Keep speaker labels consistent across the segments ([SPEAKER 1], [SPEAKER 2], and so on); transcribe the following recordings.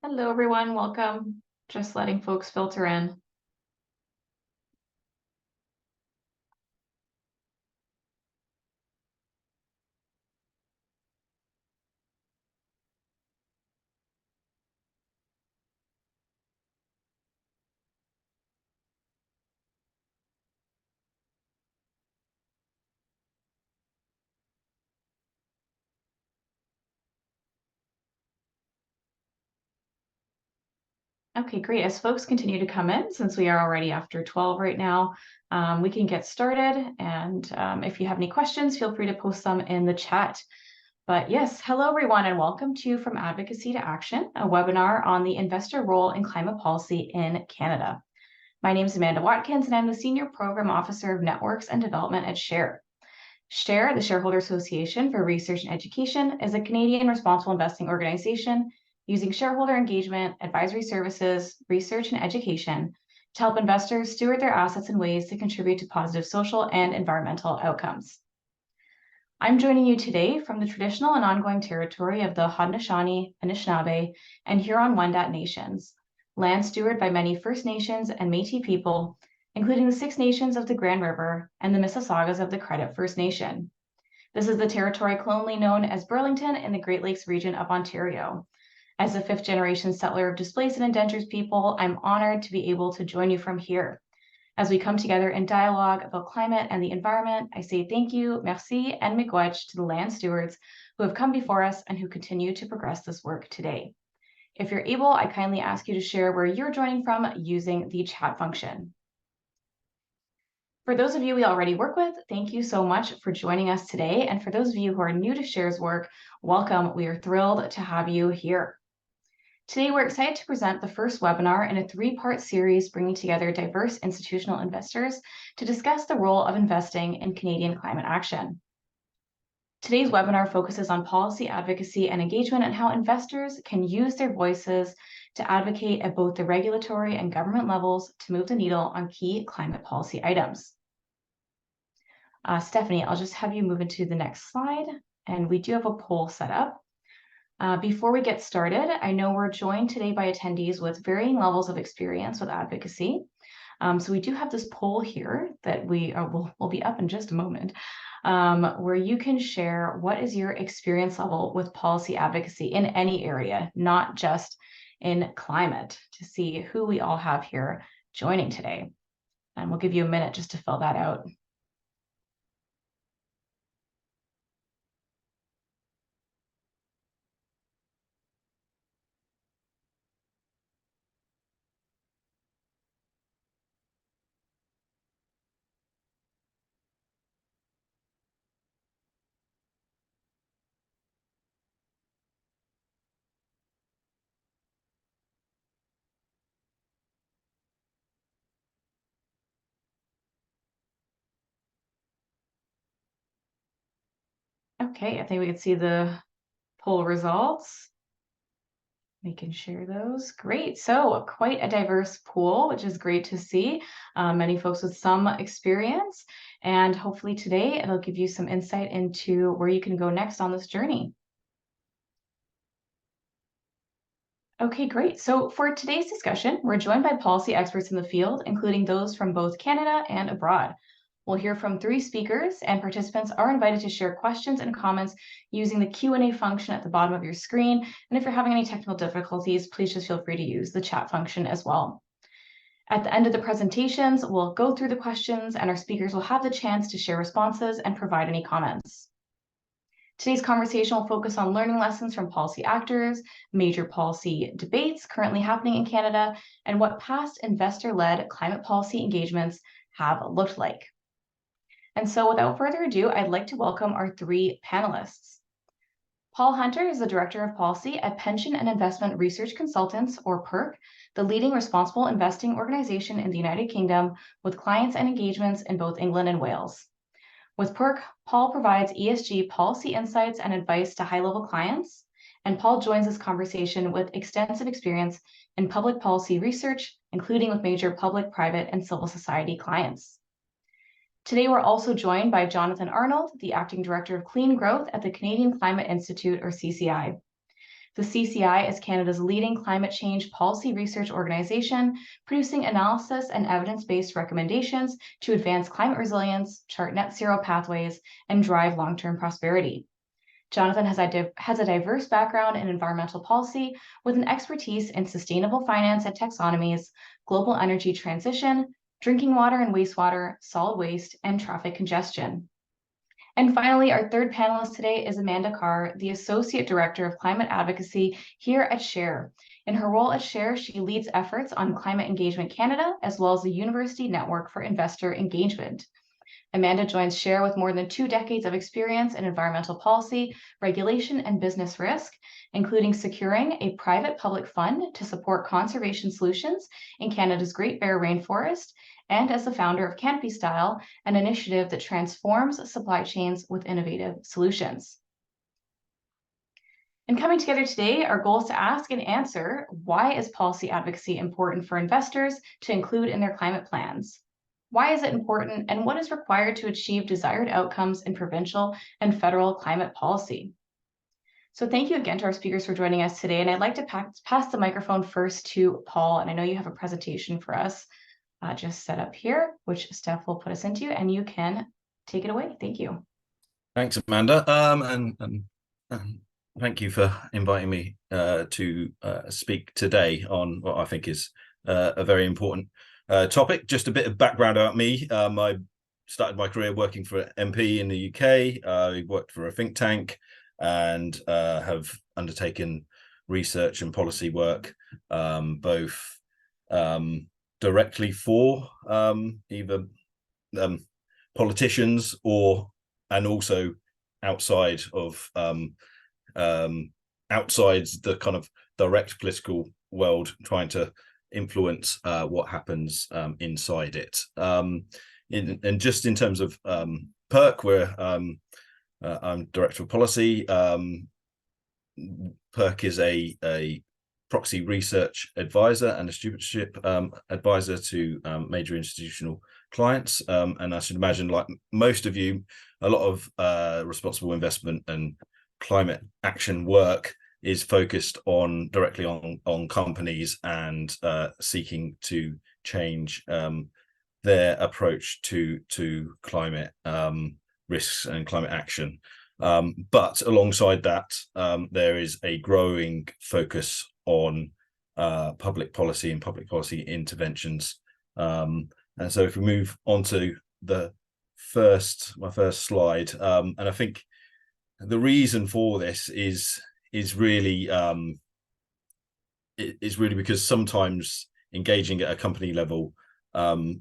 [SPEAKER 1] Hello, everyone. Welcome. Just letting folks filter in. Okay, great. As folks continue to come in, since we are already after 12 right now, we can get started. And if you have any questions, feel free to post them in the chat. But yes, hello, everyone, and welcome to From Advocacy to Action, a webinar on the investor role in climate policy in Canada. My name is Amanda Watkins, and I'm the Senior Program Officer of Networks and Development at SHARE. SHARE, the Shareholder Association for Research and Education, is a Canadian responsible investing organization using shareholder engagement, advisory services, research, and education to help investors steward their assets in ways to contribute to positive social and environmental outcomes. I'm joining you today from the traditional and ongoing territory of the Haudenosaunee, Anishinaabe, and Huron-Wendat nations, land stewarded by many First Nations and Métis people, including the Six Nations of the Grand River and the Mississaugas of the Credit First Nation. This is the territory colonially known as Burlington in the Great Lakes region of Ontario. As a fifth-generation settler of displaced and indentured people, I'm honored to be able to join you from here. As we come together in dialogue about climate and the environment, I say thank you, merci, and miigwech to the land stewards who have come before us and who continue to progress this work today. If you're able, I kindly ask you to share where you're joining from using the chat function. For those of you we already work with, thank you so much for joining us today. And for those of you who are new to SHARE's work, welcome. We are thrilled to have you here. Today, we're excited to present the first webinar in a three-part series bringing together diverse institutional investors to discuss the role of investing in Canadian climate action. Today's webinar focuses on policy advocacy and engagement and how investors can use their voices to advocate at both the regulatory and government levels to move the needle on key climate policy items. Stephanie, I'll just have you move into the next slide, and we do have a poll set up. Before we get started, I know we're joined today by attendees with varying levels of experience with advocacy. So we do have this poll here that will be up in just a moment, where you can share what is your experience level with policy advocacy in any area, not just in climate, to see who we all have here joining today. And we'll give you a minute just to fill that out. Okay, I think we can see the poll results. We can share those. Great. So quite a diverse pool, which is great to see. Many folks with some experience. And hopefully today it'll give you some insight into where you can go next on this journey. Okay, great. So for today's discussion, we're joined by policy experts in the field, including those from both Canada and abroad. We'll hear from three speakers, and participants are invited to share questions and comments using the Q&A function at the bottom of your screen. And if you're having any technical difficulties, please just feel free to use the chat function as well. At the end of the presentations, we'll go through the questions, and our speakers will have the chance to share responses and provide any comments. Today's conversation will focus on learning lessons from policy actors, major policy debates currently happening in Canada, and what past investor-led climate policy engagements have looked like. And so without further ado, I'd like to welcome our three panelists. Paul Hunter is the Director of Policy at Pension and Investment Research Consultants, or PIRC, the leading responsible investing organization in the United Kingdom with clients and engagements in both England and Wales. With PIRC, Paul provides ESG policy insights and advice to high-level clients, and Paul joins this conversation with extensive experience in public policy research, including with major public, private, and civil society clients. Today, we're also joined by Jonathan Arnold, the Acting Director of Clean Growth at the Canadian Climate Institute, or CCI. The CCI is Canada's leading climate change policy research organization, producing analysis and evidence-based recommendations to advance climate resilience, chart net zero pathways, and drive long-term prosperity. Jonathan has a diverse background in environmental policy with an expertise in sustainable finance and taxonomies, global energy transition, drinking water and wastewater, solid waste, and traffic congestion. And finally, our third panelist today is Amanda Carr, the Associate Director of Climate Advocacy here at SHARE. In her role at SHARE, she leads efforts on Climate Engagement Canada, as well as the University Network for Investor Engagement. Amanda joins SHARE with more than 2 decades of experience in environmental policy, regulation, and business risk, including securing a private-public fund to support conservation solutions in Canada's Great Bear Rainforest, and as the founder of Canopy Style, an initiative that transforms supply chains with innovative solutions. In coming together today, our goal is to ask and answer, why is policy advocacy important for investors to include in their climate plans? Why is it important, and what is required to achieve desired outcomes in provincial and federal climate policy? So thank you again to our speakers for joining us today, and I'd like to pass the microphone first to Paul, and I know you have a presentation for us just set up here, which Steph will put us into, and you can take it away. Thank you.
[SPEAKER 2] Thanks, Amanda, and thank you for inviting me to speak today on what I think is a very important topic. Just a bit of background about me. I started my career working for MP in the UK. I worked for a think tank and have undertaken research and policy work, both directly for either politicians and also outside of outside the kind of direct political world, trying to influence what happens inside it. And just in terms of PERC, where I'm Director of Policy, PERC is a proxy research advisor and a stewardship advisor to major institutional clients. And I should imagine, like most of you, a lot of responsible investment and climate action work is focused directly on companies and seeking to change their approach to climate risks and climate action. But alongside that, there is a growing focus on public policy and public policy interventions. And so if we move on to my first slide, and I think the reason for this is really because sometimes engaging at a company level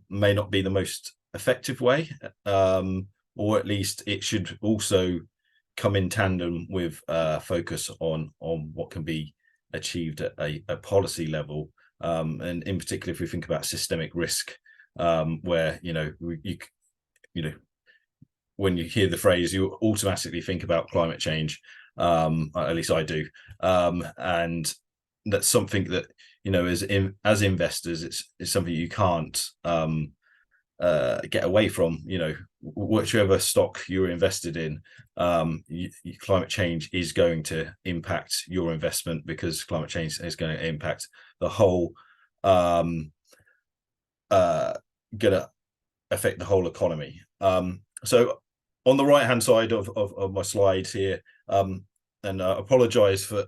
[SPEAKER 2] may not be the most effective way, or at least it should also come in tandem with focus on what can be achieved at a policy level, and in particular if we think about systemic risk, where you when you hear the phrase, you automatically think about climate change, at least I do, and that's something that as investors, it's something you can't get away from. Whichever stock you're invested in, climate change is going to impact your investment, because climate change is going to impact the whole, going to affect the whole economy. So on the right hand side of my slide here, and I apologize for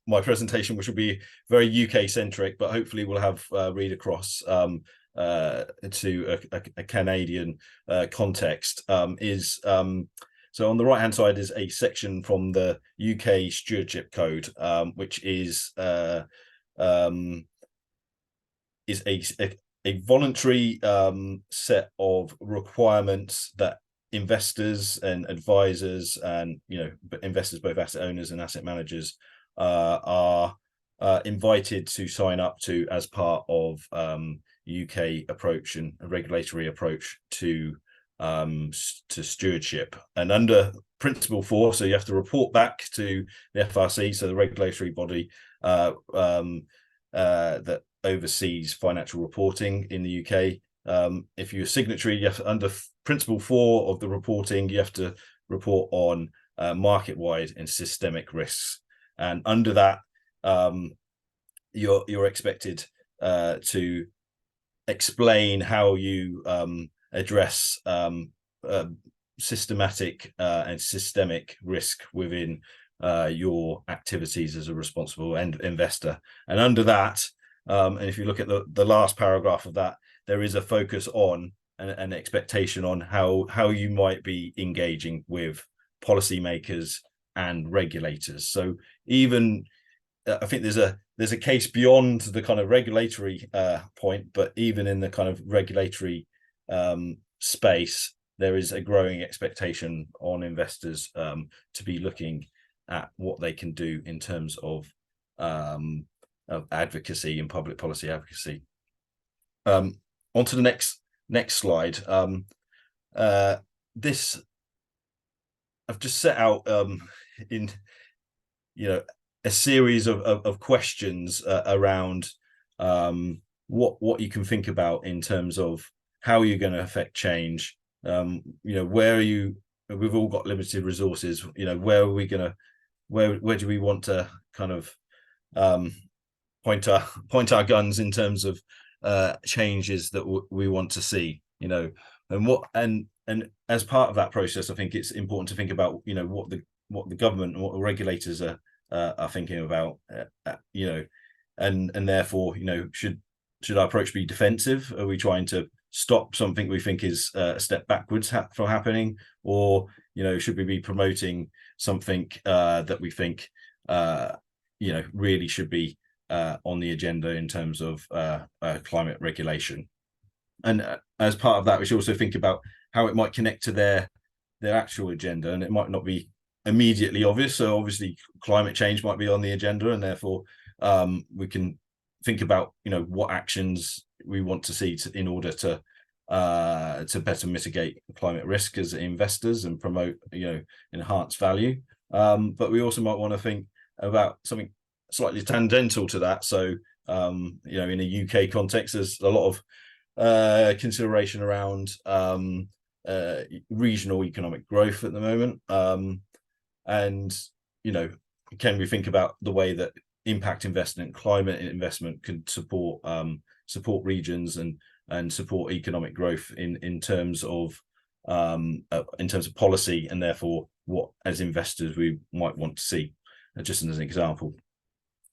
[SPEAKER 2] my presentation, which will be very UK centric, but hopefully we'll have read across to a Canadian context. So on the right hand side is a section from the UK Stewardship Code, which is a voluntary set of requirements that investors and advisors and investors, both asset owners and asset managers, are invited to sign up to as part of UK approach and a regulatory approach to stewardship. And under Principle 4, so you have to report back to the FRC, so the regulatory body that oversees financial reporting in the UK. If you're a signatory, you have under Principle 4 of the reporting, you have to report on market-wide and systemic risks. and under that, you're expected to explain how you address systematic and systemic risk within your activities as a responsible investor. And under that, and if you look at the last paragraph of that, there is a focus on an expectation on how you might be engaging with policymakers and regulators. So even I think there's a case beyond the kind of regulatory point, but even in the kind of regulatory space, there is a growing expectation on investors to be looking at what they can do in terms of advocacy and public policy advocacy. On to the next slide. This I've just set out in a series of questions around what you can think about in terms of how you're going to affect change. Where are you? We've all got limited resources. Where are we going to? Where do we want to kind of point our guns in terms of changes that we want to see? And as part of that process, I think it's important to think about what the government and what the regulators are thinking about, and therefore should our approach be defensive? Are we trying to stop something we think is a step backwards from happening, or should we be promoting something that we think really should be on the agenda in terms of climate regulation? And as part of that, we should also think about how it might connect to their actual agenda, and it might not be immediately obvious. So obviously climate change might be on the agenda, and therefore we can think about what actions we want to see in order to better mitigate climate risk as investors and promote enhanced value. But we also might want to think about something slightly tangential to that. So in a UK context, there's a lot of consideration around regional economic growth at the moment, and can we think about the way that impact investment, climate investment can support regions and support economic growth in terms of policy, and therefore what as investors we might want to see, just as an example.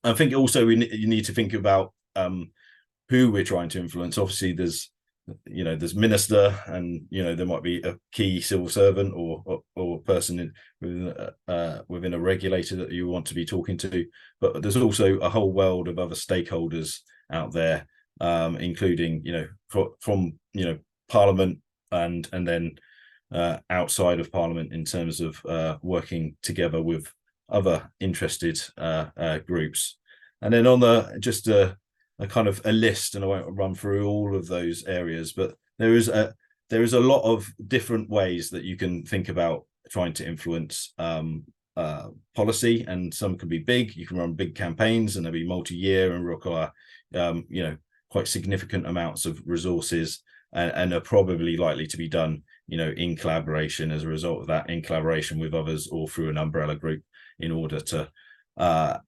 [SPEAKER 2] I think also you need to think about who we're trying to influence. Obviously there's minister, and there might be a key civil servant or person within a regulator that you want to be talking to, but there's also a whole world of other stakeholders out there, including from Parliament and then outside of Parliament in terms of working together with other interested groups. And then on just a kind of a list, and I won't run through all of those areas, but there is a lot of different ways that you can think about trying to influence policy, and some can be big. You can run big campaigns, and they'll be multi-year and require quite significant amounts of resources, and are probably likely to be done in collaboration as a result of that, in collaboration with others or through an umbrella group, in order to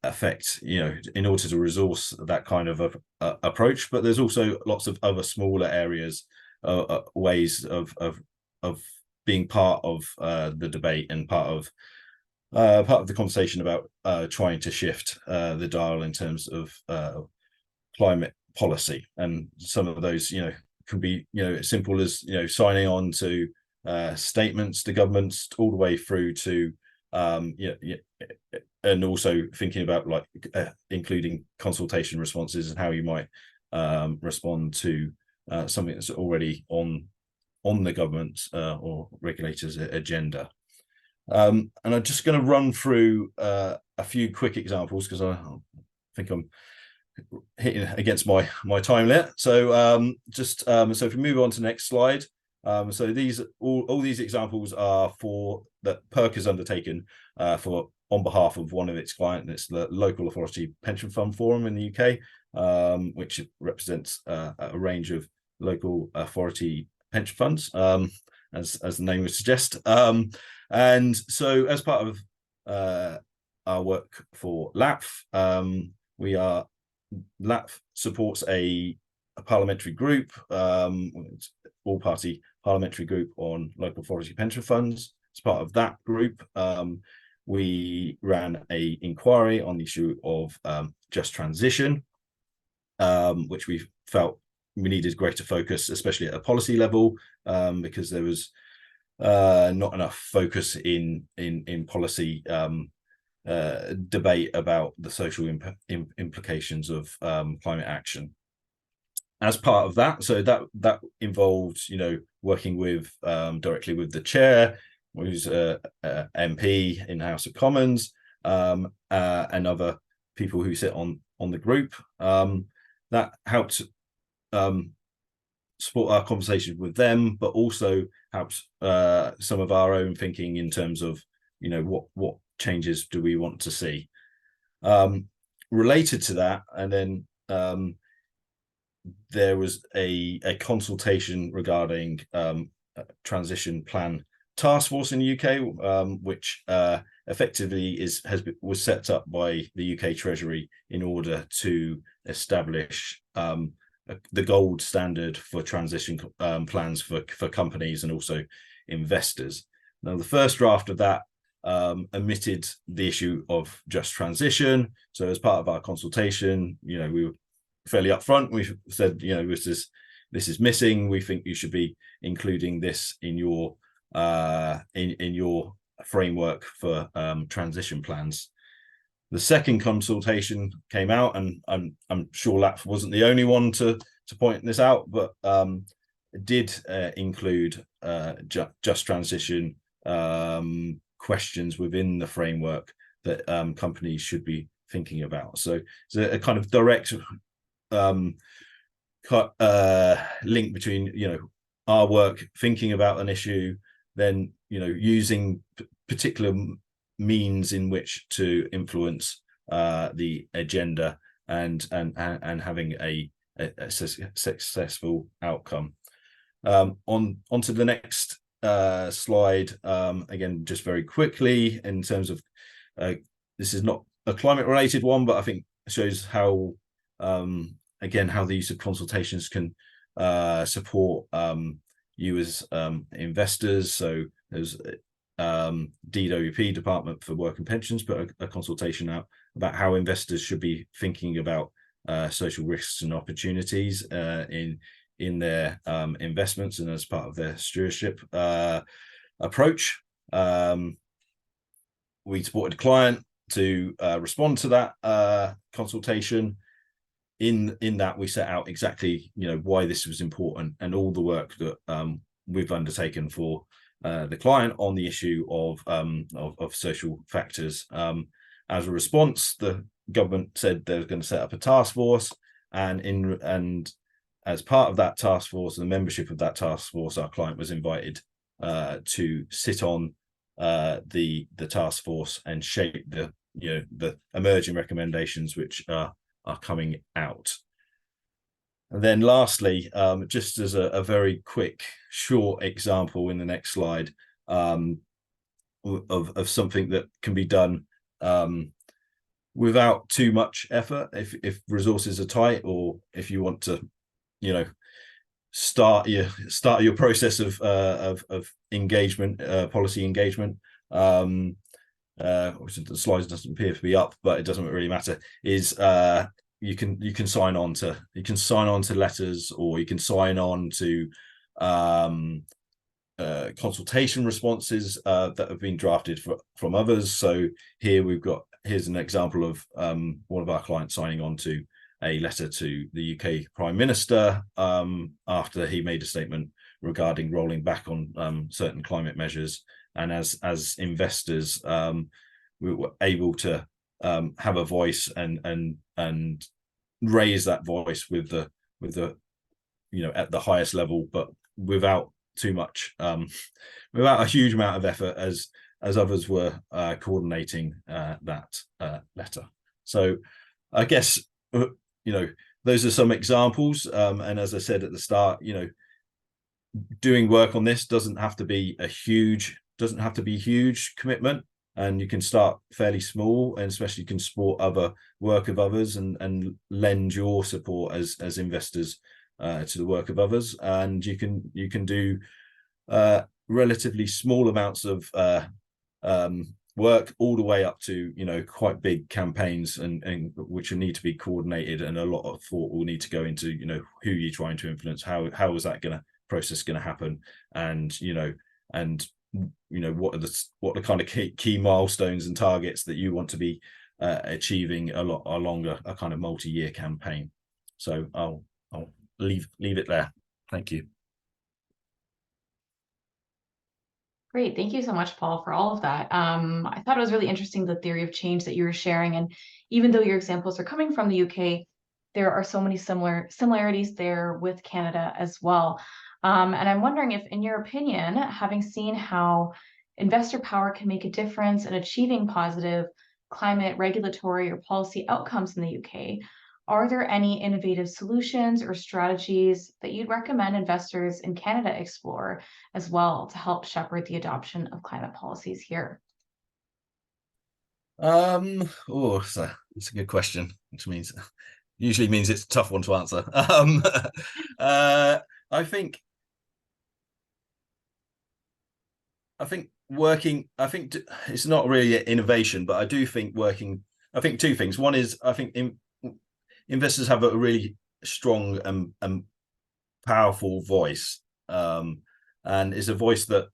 [SPEAKER 2] affect, in order to resource that kind of approach. But there's also lots of other smaller areas, ways of being part of the debate and part of the conversation about trying to shift the dial in terms of climate policy. And some of those can be as simple as signing on to statements to governments, all the way through to and also thinking about including consultation responses and how you might respond to something that's already on the government's or regulators' agenda. And I'm just going to run through a few quick examples, because I think I'm hitting against my time limit. So so if we move on to the next slide. So these all these examples are that PERC has undertaken on behalf of one of its clients. It's the Local Authority Pension Fund Forum in the UK, which represents a range of local authority pension funds, as the name would suggest. And so as part of our work for LAPF. LAPF supports a parliamentary group, all-party parliamentary group on local authority pension funds. As part of that group, we ran an inquiry on the issue of just transition, which we felt we needed greater focus, especially at a policy level, because there was not enough focus in policy debate about the social implications of climate action. As part of that, so that involved, working with directly with the chair, who's a MP in the House of Commons, and other people who sit on the group. That helped support our conversation with them, but also helps some of our own thinking in terms of, what changes do we want to see. Related to that, and then there was a consultation regarding transition plan task force in the UK, which effectively was set up by the UK Treasury in order to establish the gold standard for transition plans for companies and also investors. Now, the first draft of that omitted the issue of just transition. So as part of our consultation, we were fairly upfront. We said, this is missing. We think you should be including this in your framework for transition plans. The second consultation came out, and I'm sure LAPF wasn't the only one to point this out, but it did include just transition questions win the framework that companies should be thinking about. So it's a kind of direct link between our work thinking about an issue, then using particular means in which to influence the agenda and having a successful outcome. Onto the next slide, again, just very quickly, in terms of this is not a climate related one, but I think shows how again how the use of consultations can support you as investors. So there's DWP, Department for Work and Pensions, put a consultation out about how investors should be thinking about social risks and opportunities in their investments and as part of their stewardship approach. We supported a client to respond to that consultation. In that, we set out exactly why this was important and all the work that we've undertaken for the client on the issue of social factors. As a response, the government said they were going to set up a task force, and as part of that task force, the membership of that task force, our client was invited to sit on the task force and shape the emerging recommendations which are coming out. And then lastly, just as a very quick, short example in the next slide of something that can be done without too much effort, if resources are tight, or if you want to, start your process of engagement, policy engagement. Which the slides doesn't appear to be up, but it doesn't really matter. Is you can sign on to letters, or you can sign on to consultation responses that have been drafted from others. So here's an example of one of our clients signing on to a letter to the UK Prime Minister after he made a statement regarding rolling back on certain climate measures. And as investors, we were able to have a voice and raise that voice with the at the highest level, but without too much, without a huge amount of effort, as others were coordinating that letter. So I guess those are some examples, and as I said at the start, doing work on this doesn't have to be a huge commitment. and you can start fairly small, and especially you can support other work of others and lend your support as investors to the work of others, and you can do relatively small amounts of work all the way up to quite big campaigns and which will need to be coordinated, and a lot of thought will need to go into who you're trying to influence, how is that process going to happen, and what are the kind of key milestones and targets that you want to be achieving along a kind of multi-year campaign. So I'll leave it there. Thank you.
[SPEAKER 1] Great. Thank you so much, Paul, for all of that. I thought it was really interesting, the theory of change that you were sharing. And even though your examples are coming from the UK, there are so many similarities there with Canada as well. And I'm wondering if, in your opinion, having seen how investor power can make a difference in achieving positive climate, regulatory, or policy outcomes in the UK, are there any innovative solutions or strategies that you'd recommend investors in Canada explore as well to help shepherd the adoption of climate policies here?
[SPEAKER 2] It's a good question, which usually means it's a tough one to answer. I think it's not really innovation, but I do think two things. One is, I think investors have a really strong and powerful voice, and it's a voice that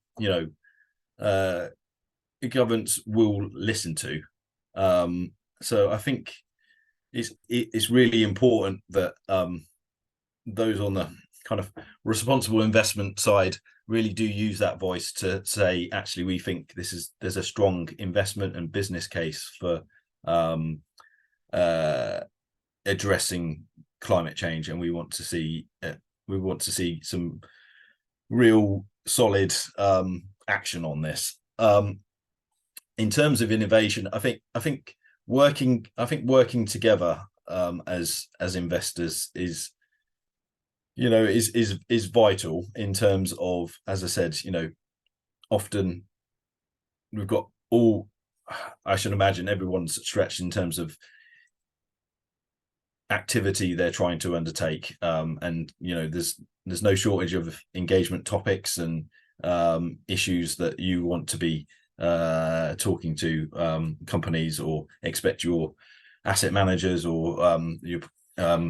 [SPEAKER 2] governments will listen to. So I think it's really important that those on the kind of responsible investment side really do use that voice to say, actually, we think there's a strong investment and business case for addressing climate change, and we want to see some real solid action on this. In terms of innovation, I think working together as investors is vital, in terms of, as I said, often we've got I should imagine everyone's stretched in terms of activity they're trying to undertake, and there's no shortage of engagement topics and issues that you want to be talking to companies, or expect your asset managers or your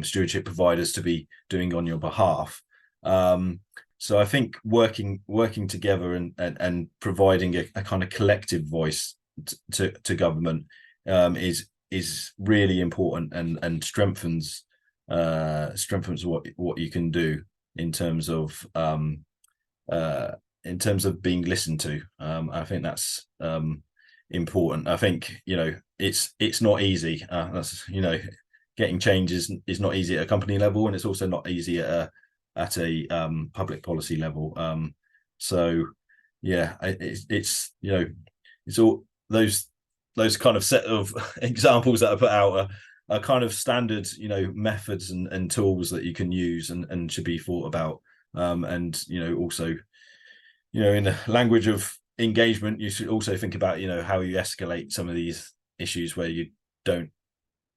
[SPEAKER 2] stewardship providers to be doing on your behalf. So I think working together and providing a kind of collective voice to government is really important, and strengthens what you can do in terms of being listened to. I think that's important. I think it's not easy. Getting change is not easy at a company level, and it's also not easy at a public policy level. So yeah, it's all those kind of set of examples that I put out are kind of standard methods and tools that you can use and should be thought about. And also in the language of engagement, you should also think about how you escalate some of these issues where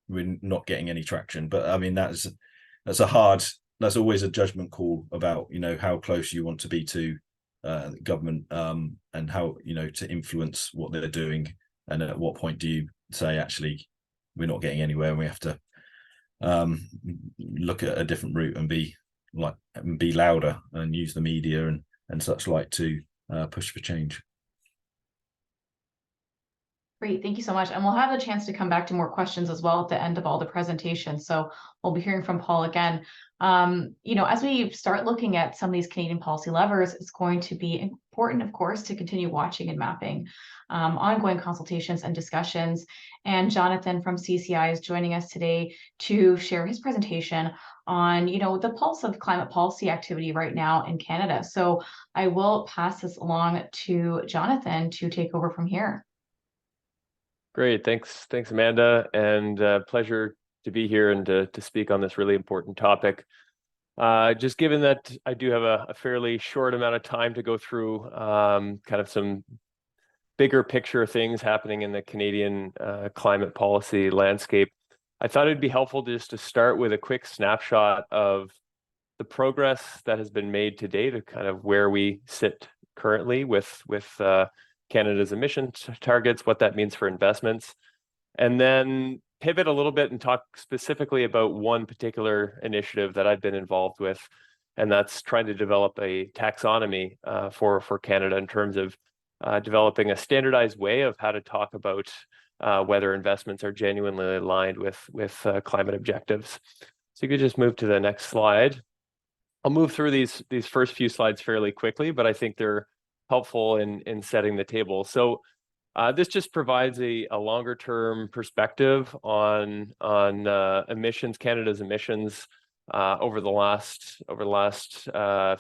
[SPEAKER 2] we're not getting any traction. But I mean, that's always a judgment call about how close you want to be to government, and how to influence what they're doing, and at what point do you say, actually, we're not getting anywhere and we have to look at a different route and be louder and use the media and such like to push for change.
[SPEAKER 1] Great, thank you so much. And we'll have a chance to come back to more questions as well at the end of all the presentations. So we'll be hearing from Paul again. As we start looking at some of these Canadian policy levers, it's going to be important, of course, to continue watching and mapping ongoing consultations and discussions. And Jonathan from CCI is joining us today to share his presentation on, the pulse of climate policy activity right now in Canada. So I will pass this along to Jonathan to take over from here.
[SPEAKER 3] Great, thanks, Amanda, and pleasure to be here and to speak on this really important topic. Just given that I do have a fairly short amount of time to go through kind of some bigger picture things happening in the Canadian climate policy landscape, I thought it'd be helpful just to start with a quick snapshot of the progress that has been made to date, of kind of where we sit currently with Canada's emission targets, what that means for investments, and then pivot a little bit and talk specifically about one particular initiative that I've been involved with, and that's trying to develop a taxonomy for Canada in terms of developing a standardized way of how to talk about whether investments are genuinely aligned with climate objectives. So you could just move to the next slide. I'll move through these first few slides fairly quickly, but I think they're helpful in setting the table. So this just provides a longer term perspective on emissions, Canada's emissions over the last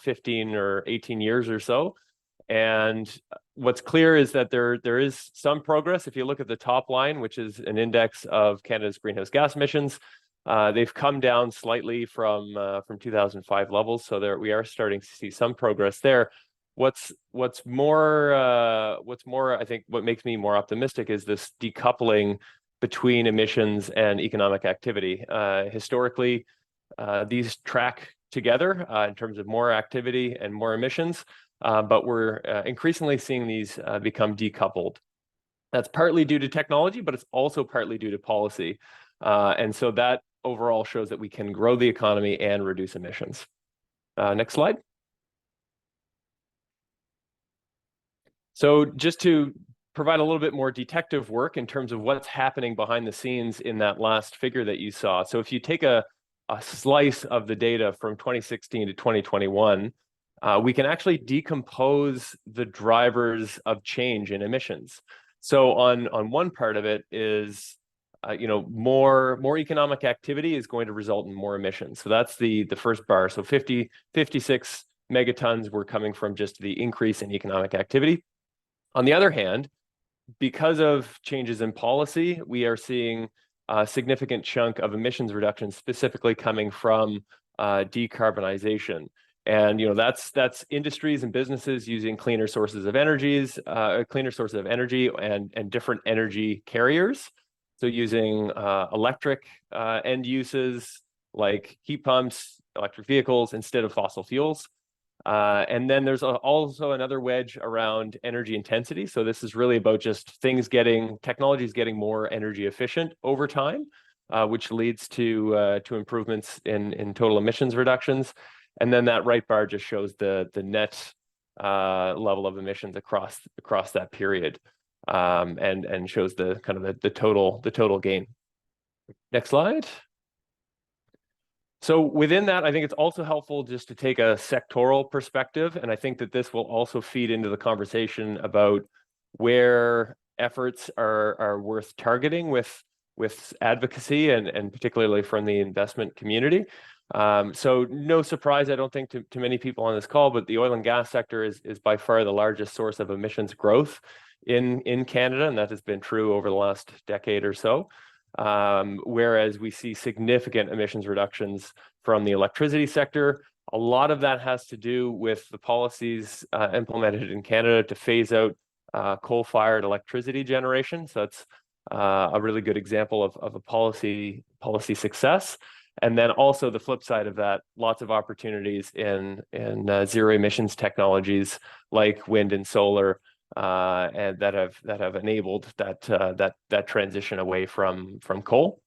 [SPEAKER 3] 15 or 18 years or so. And what's clear is that there is some progress. If you look at the top line, which is an index of Canada's greenhouse gas emissions, they've come down slightly from 2005 levels. So we are starting to see some progress there. What's more, I think what makes me more optimistic is this decoupling between emissions and economic activity. Historically, these track together in terms of more activity and more emissions, but we're increasingly seeing these become decoupled. That's partly due to technology, but it's also partly due to policy. And so that overall shows that we can grow the economy and reduce emissions. Next slide. So just to provide a little bit more detective work in terms of what's happening behind the scenes in that last figure that you saw. So if you take a slice of the data from 2016 to 2021, we can actually decompose the drivers of change in emissions. So on one part of it is, more economic activity is going to result in more emissions. So that's the first bar. So 56 megatons were coming from just the increase in economic activity. On the other hand, because of changes in policy, we are seeing a significant chunk of emissions reduction specifically coming from decarbonization. And that's industries and businesses using cleaner sources of energy and different energy carriers. So using electric end uses like heat pumps, electric vehicles instead of fossil fuels. And then there's also another wedge around energy intensity. So this is really about just technologies getting more energy efficient over time, which leads to improvements in total emissions reductions. And then that right bar just shows the net level of emissions across that period, and shows the kind of the total gain. Next slide. So within that, I think it's also helpful just to take a sectoral perspective, and I think that this will also feed into the conversation about where efforts are worth targeting with advocacy and particularly from the investment community. So no surprise, I don't think to many people on this call, but the oil and gas sector is by far the largest source of emissions growth in Canada, and that has been true over the last decade or so. Whereas we see significant emissions reductions from the electricity sector. A lot of that has to do with the policies implemented in Canada to phase out coal-fired electricity generation. So that's a really good example of a policy success. And then also the flip side of that, lots of opportunities in zero emissions technologies like wind and solar, and that have enabled that transition away from coal.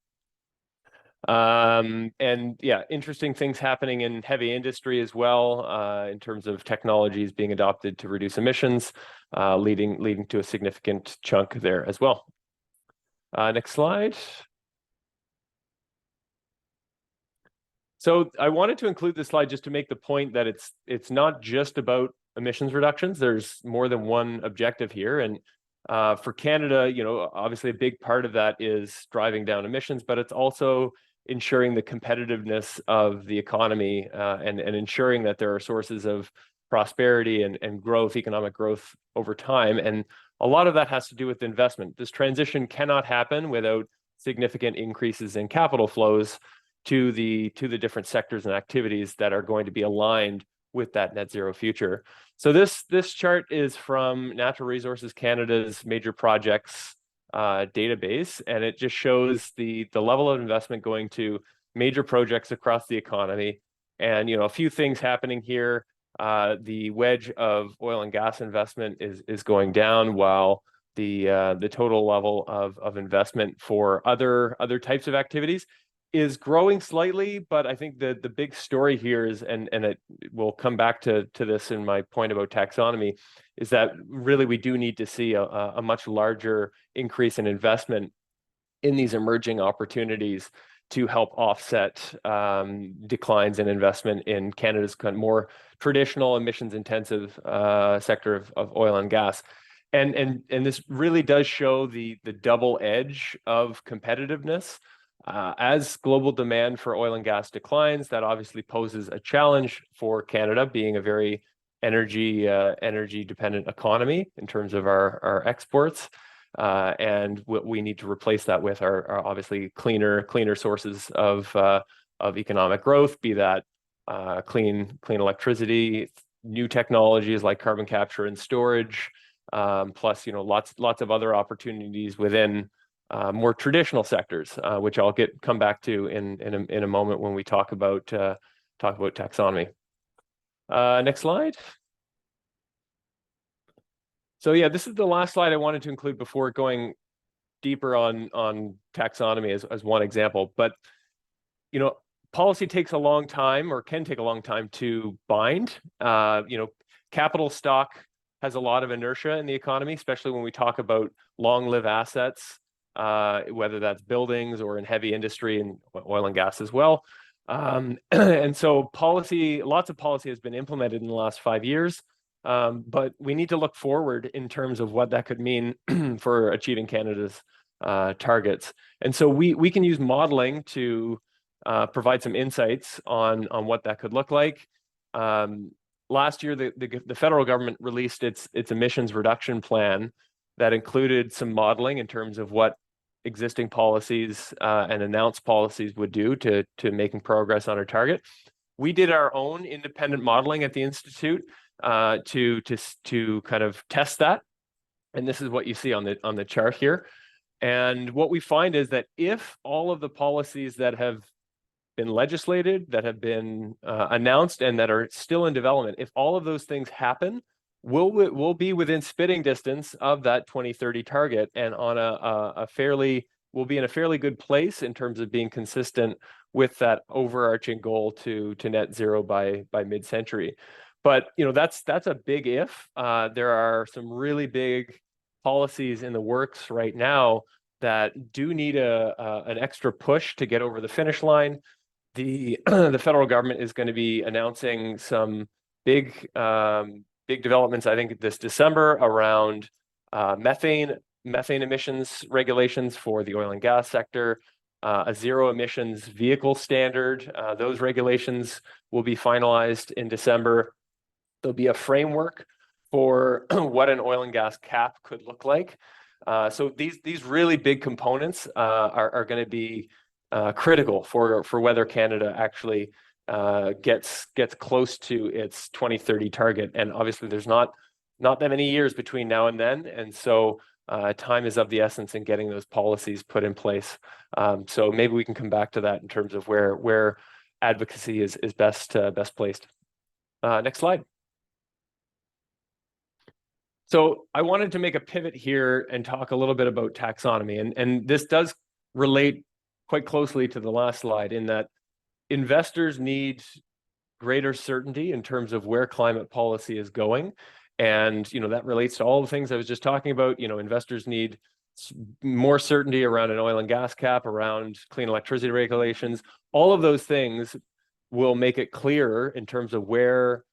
[SPEAKER 3] And yeah, interesting things happening in heavy industry as well, in terms of technologies being adopted to reduce emissions, leading to a significant chunk there as well. Next slide. So I wanted to include this slide just to make the point that it's not just about emissions reductions. There's more than one objective here. And for Canada, obviously a big part of that is driving down emissions, but it's also ensuring the competitiveness of the economy, and ensuring that there are sources of prosperity and growth, economic growth over time. And a lot of that has to do with investment. This transition cannot happen without significant increases in capital flows to the different sectors and activities that are going to be aligned with that net zero future. So this chart is from Natural Resources Canada's major projects database, and it just shows the level of investment going to major projects across the economy. And a few things happening here. The wedge of oil and gas investment is going down, while the total level of investment for other types of activities is growing slightly. But I think the big story here is, and it will come back to this in my point about taxonomy, is that really we do need to see a much larger increase in investment in these emerging opportunities to help offset declines in investment in Canada's kind of more traditional emissions-intensive sector of oil and gas. And this really does show the double edge of competitiveness. As global demand for oil and gas declines, that obviously poses a challenge for Canada, being a very energy dependent economy in terms of our exports. And what we need to replace that with are obviously cleaner sources of economic growth, be that clean electricity, new technologies like carbon capture and storage, plus lots of other opportunities within more traditional sectors, which I'll come back to in a moment when we talk about taxonomy. Next slide. So yeah, this is the last slide I wanted to include before going deeper on taxonomy as one example. But policy takes a long time, or can take a long time, to bind. Capital stock has a lot of inertia in the economy, especially when we talk about long-lived assets, whether that's buildings or in heavy industry and oil and gas as well. And so lots of policy has been implemented in the last 5 years. But we need to look forward in terms of what that could mean for achieving Canada's targets. And so we can use modeling to provide some insights on what that could look like. Last year, the federal government released its emissions reduction plan that included some modeling in terms of what existing policies and announced policies would do to making progress on our target. We did our own independent modeling at the Institute to kind of test that, and this is what you see on the chart here. And what we find is that if all of the policies that have been legislated, that have been announced, and that are still in development, if all of those things happen, we'll be within spitting distance of that 2030 target, and on we'll be in a fairly good place in terms of being consistent with that overarching goal to net zero by mid-century. But that's a big if. There are some really big policies in the works right now that do need an extra push to get over the finish line. The federal government is going to be announcing some big developments, I think, this December around methane emissions regulations for the oil and gas sector, a zero emissions vehicle standard. Those regulations will be finalized in December. There'll be a framework for what an oil and gas cap could look like. So these really big components are going to be critical for whether Canada actually gets close to its 2030 target. And obviously, there's not that many years between now and then, and so time is of the essence in getting those policies put in place. So maybe we can come back to that in terms of where advocacy is best placed. Next slide. So I wanted to make a pivot here and talk a little bit about taxonomy, and this does relate quite closely to the last slide, in that investors need greater certainty in terms of where climate policy is going. And that relates to all the things I was just talking about. Investors need more certainty around an oil and gas cap, around clean electricity regulations. All of those things will make it clearer in terms of where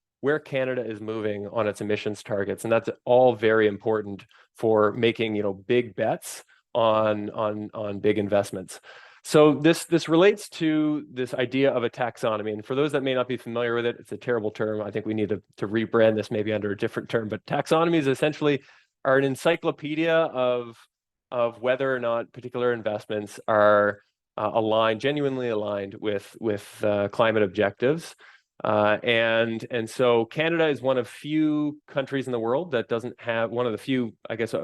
[SPEAKER 3] Canada is moving on its emissions targets, and that's all very important for making big bets on big investments. So this relates to this idea of a taxonomy, and for those that may not be familiar with it, it's a terrible term. I think we need to rebrand this maybe under a different term. But taxonomies essentially are an encyclopedia of whether or not particular investments are genuinely aligned with climate objectives. And so Canada is one of few countries in the world that doesn't have, one of the few, I guess,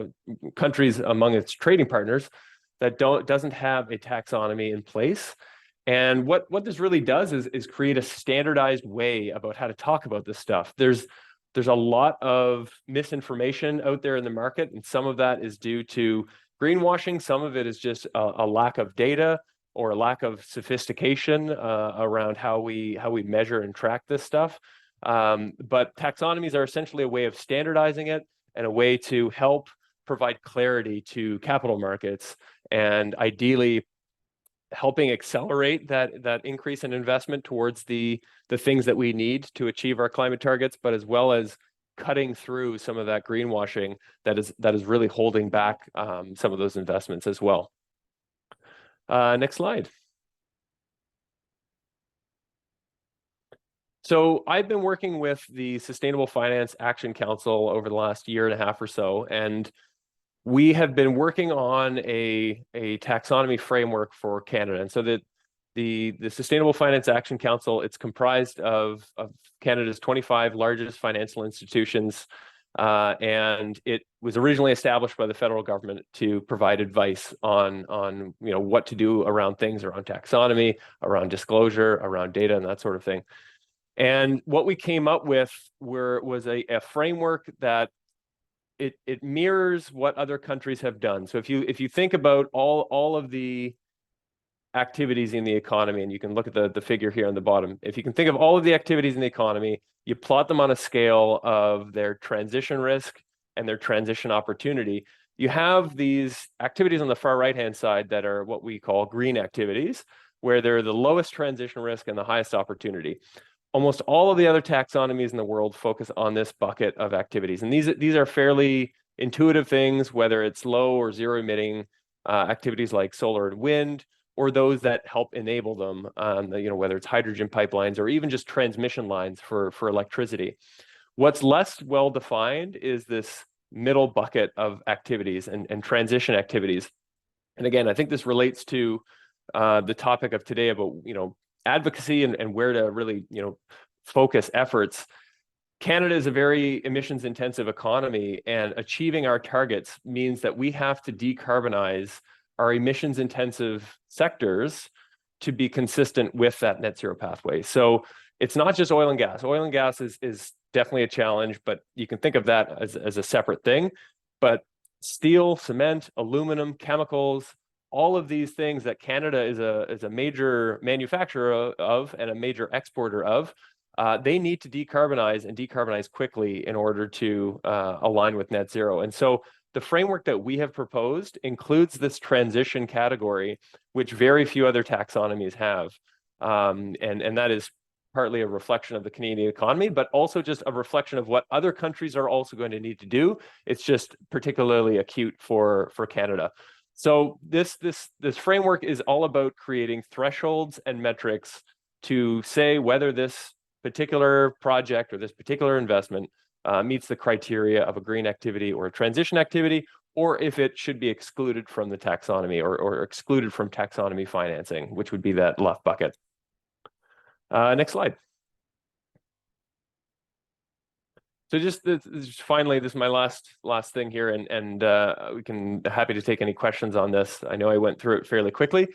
[SPEAKER 3] countries among its trading partners that doesn't have a taxonomy in place. And what this really does is create a standardized way about how to talk about this stuff. There's a lot of misinformation out there in the market, and some of that is due to greenwashing. Some of it is just a lack of data or a lack of sophistication around how we measure and track this stuff. But taxonomies are essentially a way of standardizing it and a way to help provide clarity to capital markets, and ideally helping accelerate that increase in investment towards the things that we need to achieve our climate targets, but as well as cutting through some of that greenwashing that is really holding back some of those investments as well. Next slide. So I've been working with the Sustainable Finance Action Council over the last year and a half or so, and we have been working on a taxonomy framework for Canada. And so the Sustainable Finance Action Council, it's comprised of Canada's 25 largest financial institutions, and it was originally established by the federal government to provide advice on what to do around things around taxonomy, around disclosure, around data, and that sort of thing. And what we came up with was a framework that it mirrors what other countries have done. So if you think about all of the activities in the economy, and you can look at the figure here on the bottom. If you can think of all of the activities in the economy, you plot them on a scale of their transition risk and their transition opportunity. You have these activities on the far right-hand side that are what we call green activities, where they're the lowest transition risk and the highest opportunity. Almost all of the other taxonomies in the world focus on this bucket of activities. And these are fairly intuitive things, whether it's low or zero emitting activities like solar and wind, or those that help enable them, whether it's hydrogen pipelines or even just transmission lines for electricity. What's less well defined is this middle bucket of activities and transition activities. And again, I think this relates to the topic of today about advocacy and where to really focus efforts. Canada is a very emissions intensive economy, and achieving our targets means that we have to decarbonize our emissions intensive sectors to be consistent with that net zero pathway. So it's not just oil and gas. Oil and gas is definitely a challenge, but you can think of that as a separate thing. But steel, cement, aluminum, chemicals, all of these things that Canada is a major manufacturer of and a major exporter of, they need to decarbonize and decarbonize quickly in order to align with net zero. And so the framework that we have proposed includes this transition category, which very few other taxonomies have. And that is partly a reflection of the Canadian economy, but also just a reflection of what other countries are also going to need to do. It's just particularly acute for Canada. So this framework is all about creating thresholds and metrics to say whether this particular project or this particular investment meets the criteria of a green activity or a transition activity, or if it should be excluded from the taxonomy or excluded from taxonomy financing, which would be that left bucket. Next slide. So just finally, this is my last thing here, and we can happy to take any questions on this. I know I went through it fairly quickly.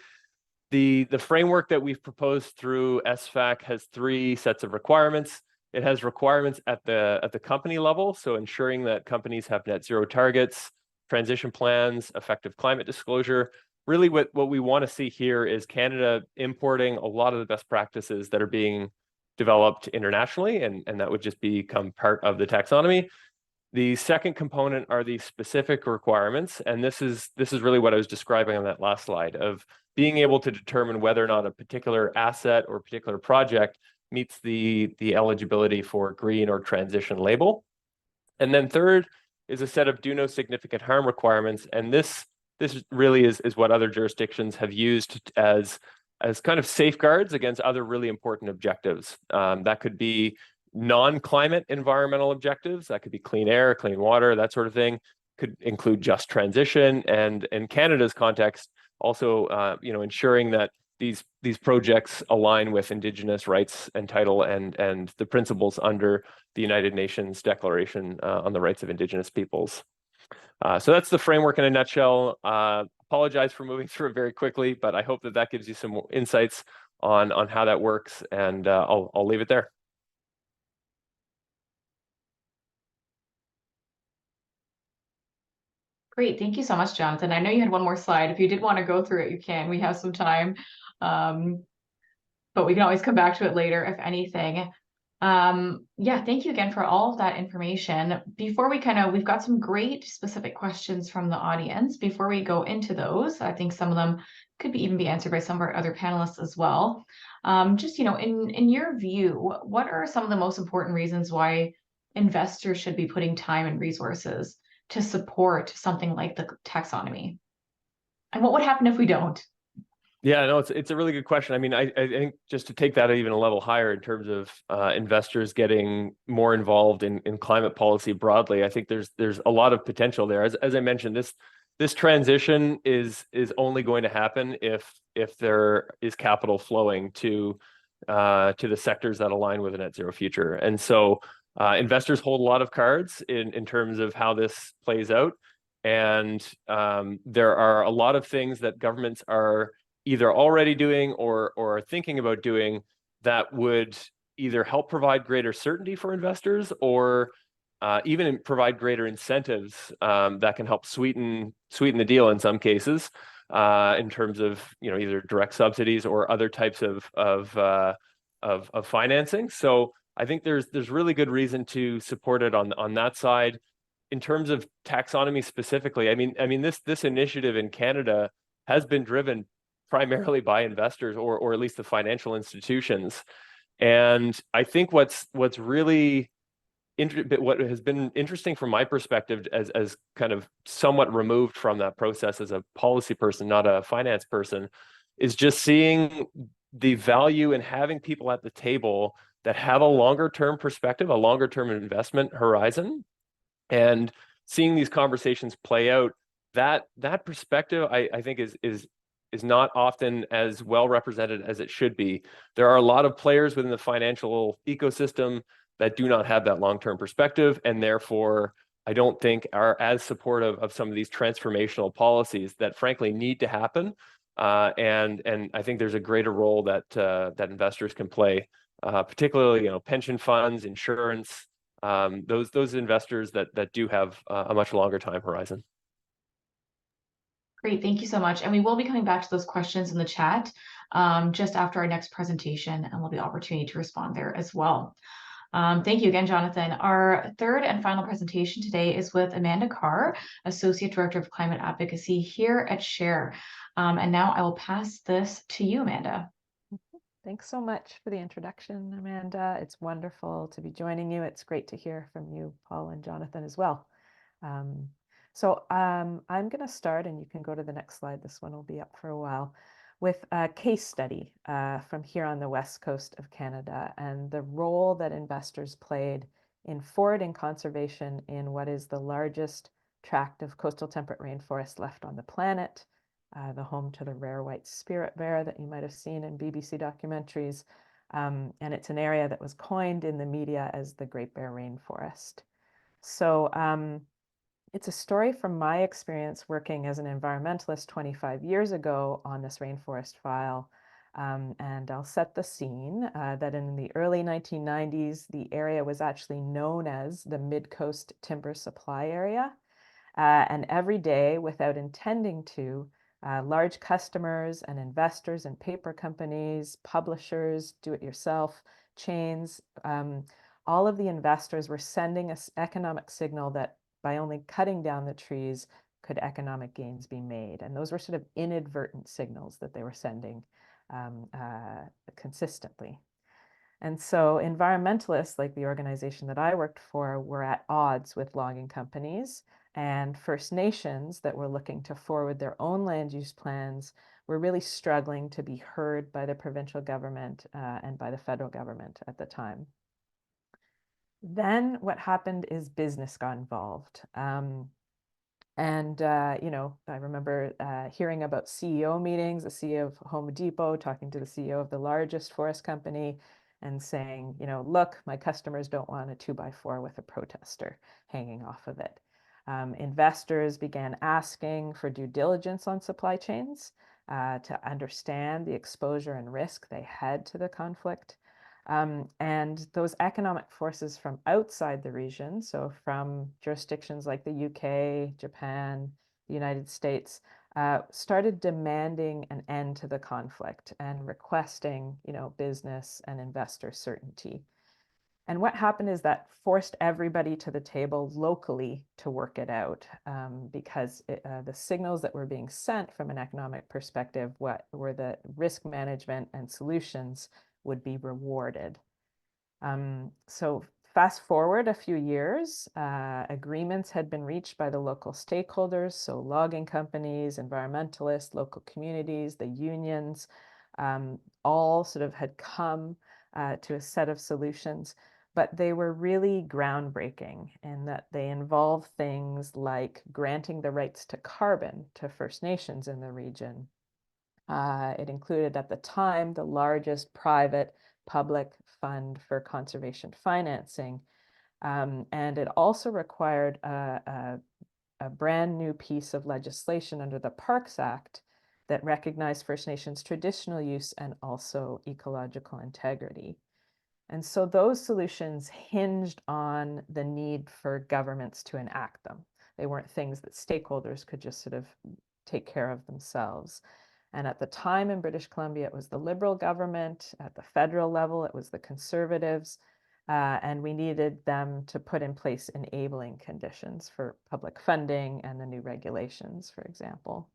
[SPEAKER 3] The framework that we've proposed through SFAC has 3 sets of requirements. It has requirements at the company level, so ensuring that companies have net zero targets, transition plans, effective climate disclosure. Really what we want to see here is Canada importing a lot of the best practices that are being developed internationally, and that would just become part of the taxonomy. The second component are the specific requirements, and this is really what I was describing on that last slide, of being able to determine whether or not a particular asset or particular project meets the eligibility for green or transition label. And then third is a set of do no significant harm requirements, and this really is what other jurisdictions have used as kind of safeguards against other really important objectives. That could be non-climate environmental objectives, that could be clean air, clean water, that sort of thing. Could include just transition, and in Canada's context, also ensuring that these projects align with Indigenous rights and title and the principles under the United Nations Declaration on the Rights of Indigenous Peoples. So that's the framework in a nutshell. Apologize for moving through it very quickly, but I hope that that gives you some more insights on how that works, and I'll leave it there.
[SPEAKER 1] Great, thank you so much, Jonathan. I know you had one more slide. If you did want to go through it, you can. We have some time, but we can always come back to it later if anything. Yeah, thank you again for all of that information. Before we we've got some great specific questions from the audience. Before we go into those, I think some of them could even be answered by some of our other panelists as well. Just, in your view, what are some of the most important reasons why investors should be putting time and resources to support something like the taxonomy? And what would happen if we don't?
[SPEAKER 3] Yeah, no, it's a really good question. I mean, I think just to take that even a level higher in terms of investors getting more involved in climate policy broadly, I think there's a lot of potential there. As I mentioned, this transition is only going to happen if there is capital flowing to the sectors that align with a net zero future. And so investors hold a lot of cards in terms of how this plays out. And there are a lot of things that governments are either already doing or are thinking about doing that would either help provide greater certainty for investors or even provide greater incentives that can help sweeten the deal in some cases in terms of either direct subsidies or other types of financing. So I think there's really good reason to support it on that side. In terms of taxonomy specifically, I mean this initiative in Canada has been driven primarily by investors or at least the financial institutions. And I think what has been interesting from my perspective as kind of somewhat removed from that process as a policy person, not a finance person, is just seeing the value in having people at the table that have a longer term perspective, a longer term investment horizon, and seeing these conversations play out. That perspective, I think is not often as well represented as it should be. There are a lot of players within the financial ecosystem that do not have that long-term perspective, and therefore I don't think are as supportive of some of these transformational policies that frankly need to happen. And I think there's a greater role that investors can play, particularly pension funds, insurance, those investors that do have a much longer time horizon.
[SPEAKER 1] Great, thank you so much. And we will be coming back to those questions in the chat just after our next presentation, and we'll have the opportunity to respond there as well. Thank you again, Jonathan. Our third and final presentation today is with Amanda Carr, Associate Director of Climate Advocacy here at SHARE. And now I will pass this to you, Amanda.
[SPEAKER 4] Thanks so much for the introduction, Amanda. It's wonderful to be joining you. It's great to hear from you, Paul and Jonathan, as well. So I'm going to start, and you can go to the next slide. This one will be up for a while, with a case study from here on the west coast of Canada and the role that investors played in forwarding conservation in what is the largest tract of coastal temperate rainforest left on the planet, the home to the rare white spirit bear that you might have seen in BBC documentaries. And it's an area that was coined in the media as the Great Bear Rainforest. So it's a story from my experience working as an environmentalist 25 years ago on this rainforest file. And I'll set the scene that in the early 1990s, the area was actually known as the Mid-Coast Timber Supply Area. And every day, without intending to, large customers and investors and paper companies, publishers, do-it-yourself chains, all of the investors were sending an economic signal that by only cutting down the trees could economic gains be made. And those were sort of inadvertent signals that they were sending consistently. And so environmentalists, like the organization that I worked for, were at odds with logging companies, and First Nations that were looking to forward their own land use plans were really struggling to be heard by the provincial government and by the federal government at the time. Then what happened is business got involved. And, you know, I remember hearing about CEO meetings, the CEO of Home Depot talking to the CEO of the largest forest company and saying, you know, look, my customers don't want a 2x4 with a protester hanging off of it. Investors began asking for due diligence on supply chains to understand the exposure and risk they had to the conflict. And those economic forces from outside the region, so from jurisdictions like the UK, Japan, the United States, started demanding an end to the conflict and requesting, you know, business and investor certainty. And what happened is that forced everybody to the table locally to work it out, because the signals that were being sent from an economic perspective were that risk management and solutions would be rewarded. So fast forward a few years, agreements had been reached by the local stakeholders, so logging companies, environmentalists, local communities, the unions, all sort of had come to a set of solutions, but they were really groundbreaking in that they involved things like granting the rights to carbon to First Nations in the region. It included at the time the largest private public fund for conservation financing. And it also required a brand new piece of legislation under the Parks Act that recognized First Nations traditional use and also ecological integrity. And so those solutions hinged on the need for governments to enact them. They weren't things that stakeholders could just sort of take care of themselves. And at the time in British Columbia, it was the Liberal government. At the federal level, it was the Conservatives. And we needed them to put in place enabling conditions for public funding and the new regulations, for example.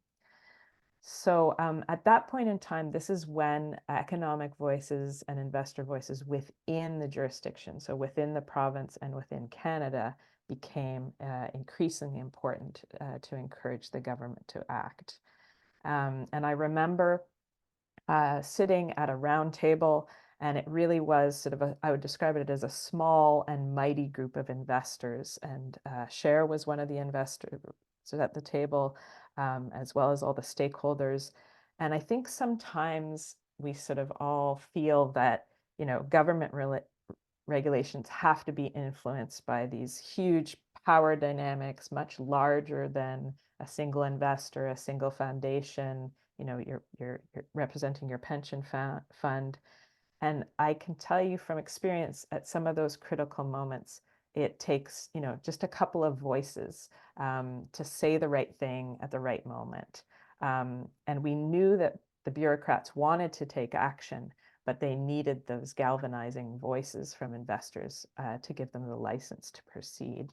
[SPEAKER 4] So at that point in time, this is when economic voices and investor voices within the jurisdiction, so within the province and within Canada, became increasingly important to encourage the government to act. And I remember sitting at a round table, and it really was sort of I would describe it as a small and mighty group of investors. And Cher was one of the investors at the table, as well as all the stakeholders. And I think sometimes we sort of all feel that, you know, government regulations have to be influenced by these huge power dynamics, much larger than a single investor, a single foundation. You know, you're representing your pension fund. And I can tell you from experience at some of those critical moments, it takes, you know, just a couple of voices to say the right thing at the right moment. And we knew that the bureaucrats wanted to take action, but they needed those galvanizing voices from investors to give them the license to proceed.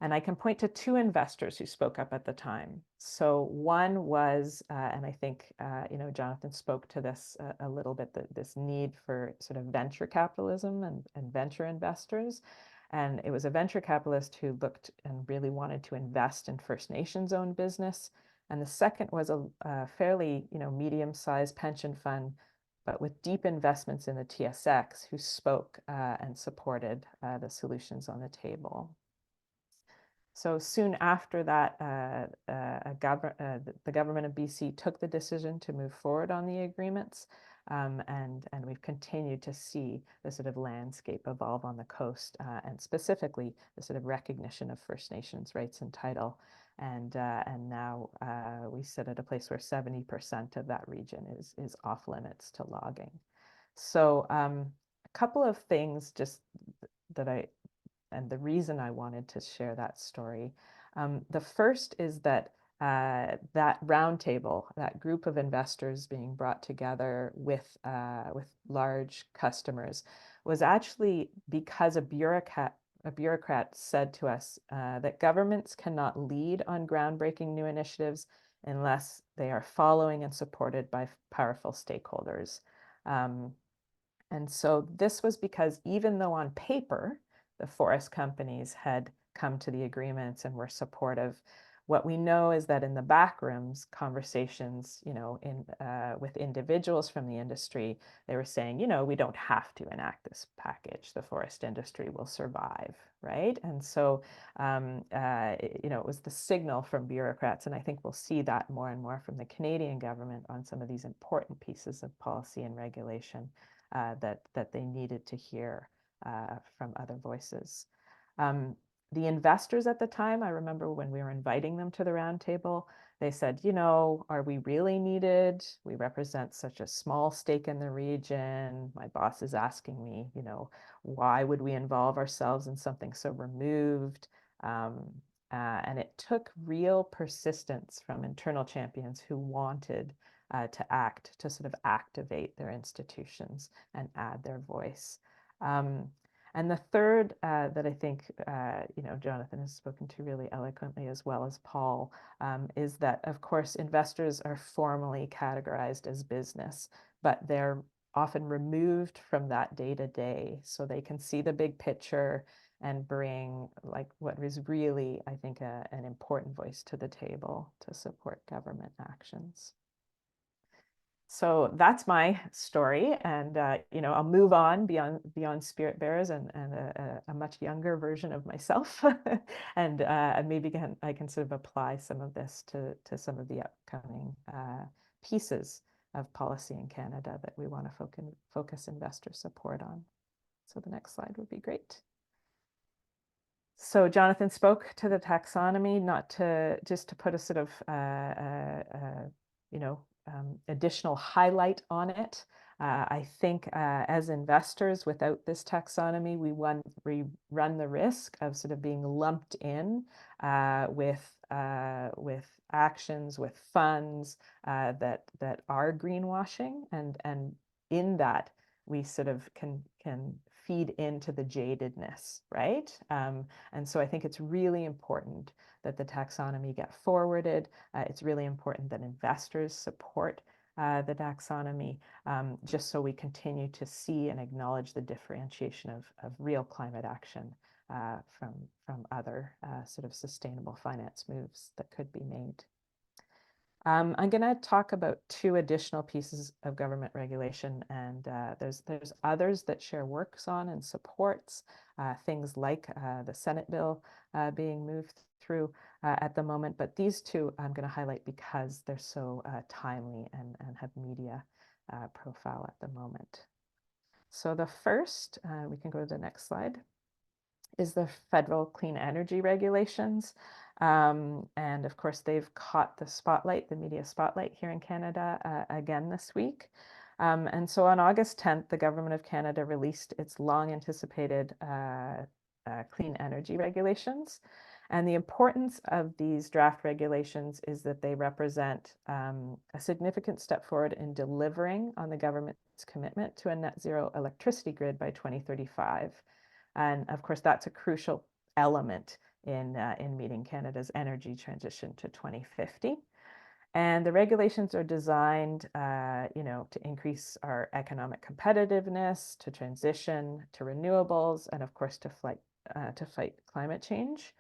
[SPEAKER 4] And I can point to two investors who spoke up at the time. So one was, and I think, you know, Jonathan spoke to this a little bit, this need for sort of venture capitalism and venture investors. And it was a venture capitalist who looked and really wanted to invest in First Nations owned business. And the second was a fairly, you know, medium-sized pension fund, but with deep investments in the TSX, who spoke and supported the solutions on the table. So soon after that, the government of BC took the decision to move forward on the agreements, and we've continued to see the sort of landscape evolve on the coast, and specifically the sort of recognition of First Nations rights and title. And now we sit at a place where 70% of that region is off limits to logging. So a couple of things just that and the reason I wanted to share that story. The first is that that roundtable, that group of investors being brought together with large customers, was actually because a bureaucrat said to us that governments cannot lead on groundbreaking new initiatives unless they are following and supported by powerful stakeholders. And so this was because even though on paper, the forest companies had come to the agreements and were supportive, What we know is that in the back rooms, conversations, with individuals from the industry, they were saying, we don't have to enact this package. The forest industry will survive, right? And so, it was the signal from bureaucrats, and I think we'll see that more and more from the Canadian government on some of these important pieces of policy and regulation that they needed to hear from other voices. The investors at the time, I remember when we were inviting them to the roundtable, they said, are we really needed? We represent such a small stake in the region. My boss is asking me, why would we involve ourselves in something so removed? And it took real persistence from internal champions who wanted to act, to sort of activate their institutions and add their voice. And the third that I think, Jonathan has spoken to really eloquently, as well as Paul, is that, of course, investors are formally categorized as business, but they're often removed from that day to day, so they can see the big picture and bring what is really, I think, an important voice to the table to support government actions. So that's my story, and I'll move on beyond spirit bearers and a much younger version of myself, and maybe I can sort of apply some of this to some of the upcoming pieces of policy in Canada that we want to focus investor support on. So the next slide would be great. So Jonathan spoke to the taxonomy, just to put a sort of additional highlight on it. I think as investors, without this taxonomy, we run the risk of sort of being lumped in with actions, with funds that are greenwashing, and in that we sort of can feed into the jadedness, right? And so I think it's really important that the taxonomy get forwarded. It's really important that investors support the taxonomy, just so we continue to see and acknowledge the differentiation of real climate action from other sort of sustainable finance moves that could be made. I'm going to talk about two additional pieces of government regulation, and there's others that Share works on and supports, things like the Senate bill being moved through at the moment, but these two I'm going to highlight because they're so timely and have media profile at the moment. So the first, we can go to the next slide, is the federal clean energy regulations. And of course, they've caught the spotlight, the media spotlight here in Canada again this week. And so on August 10th, the Government of Canada released its long anticipated clean energy regulations. And the importance of these draft regulations is that they represent a significant step forward in delivering on the government's commitment to a net zero electricity grid by 2035. And of course, that's a crucial element in meeting Canada's energy transition to 2050. And the regulations are designed, to increase our economic competitiveness, to transition to renewables, and of course, to fight climate change.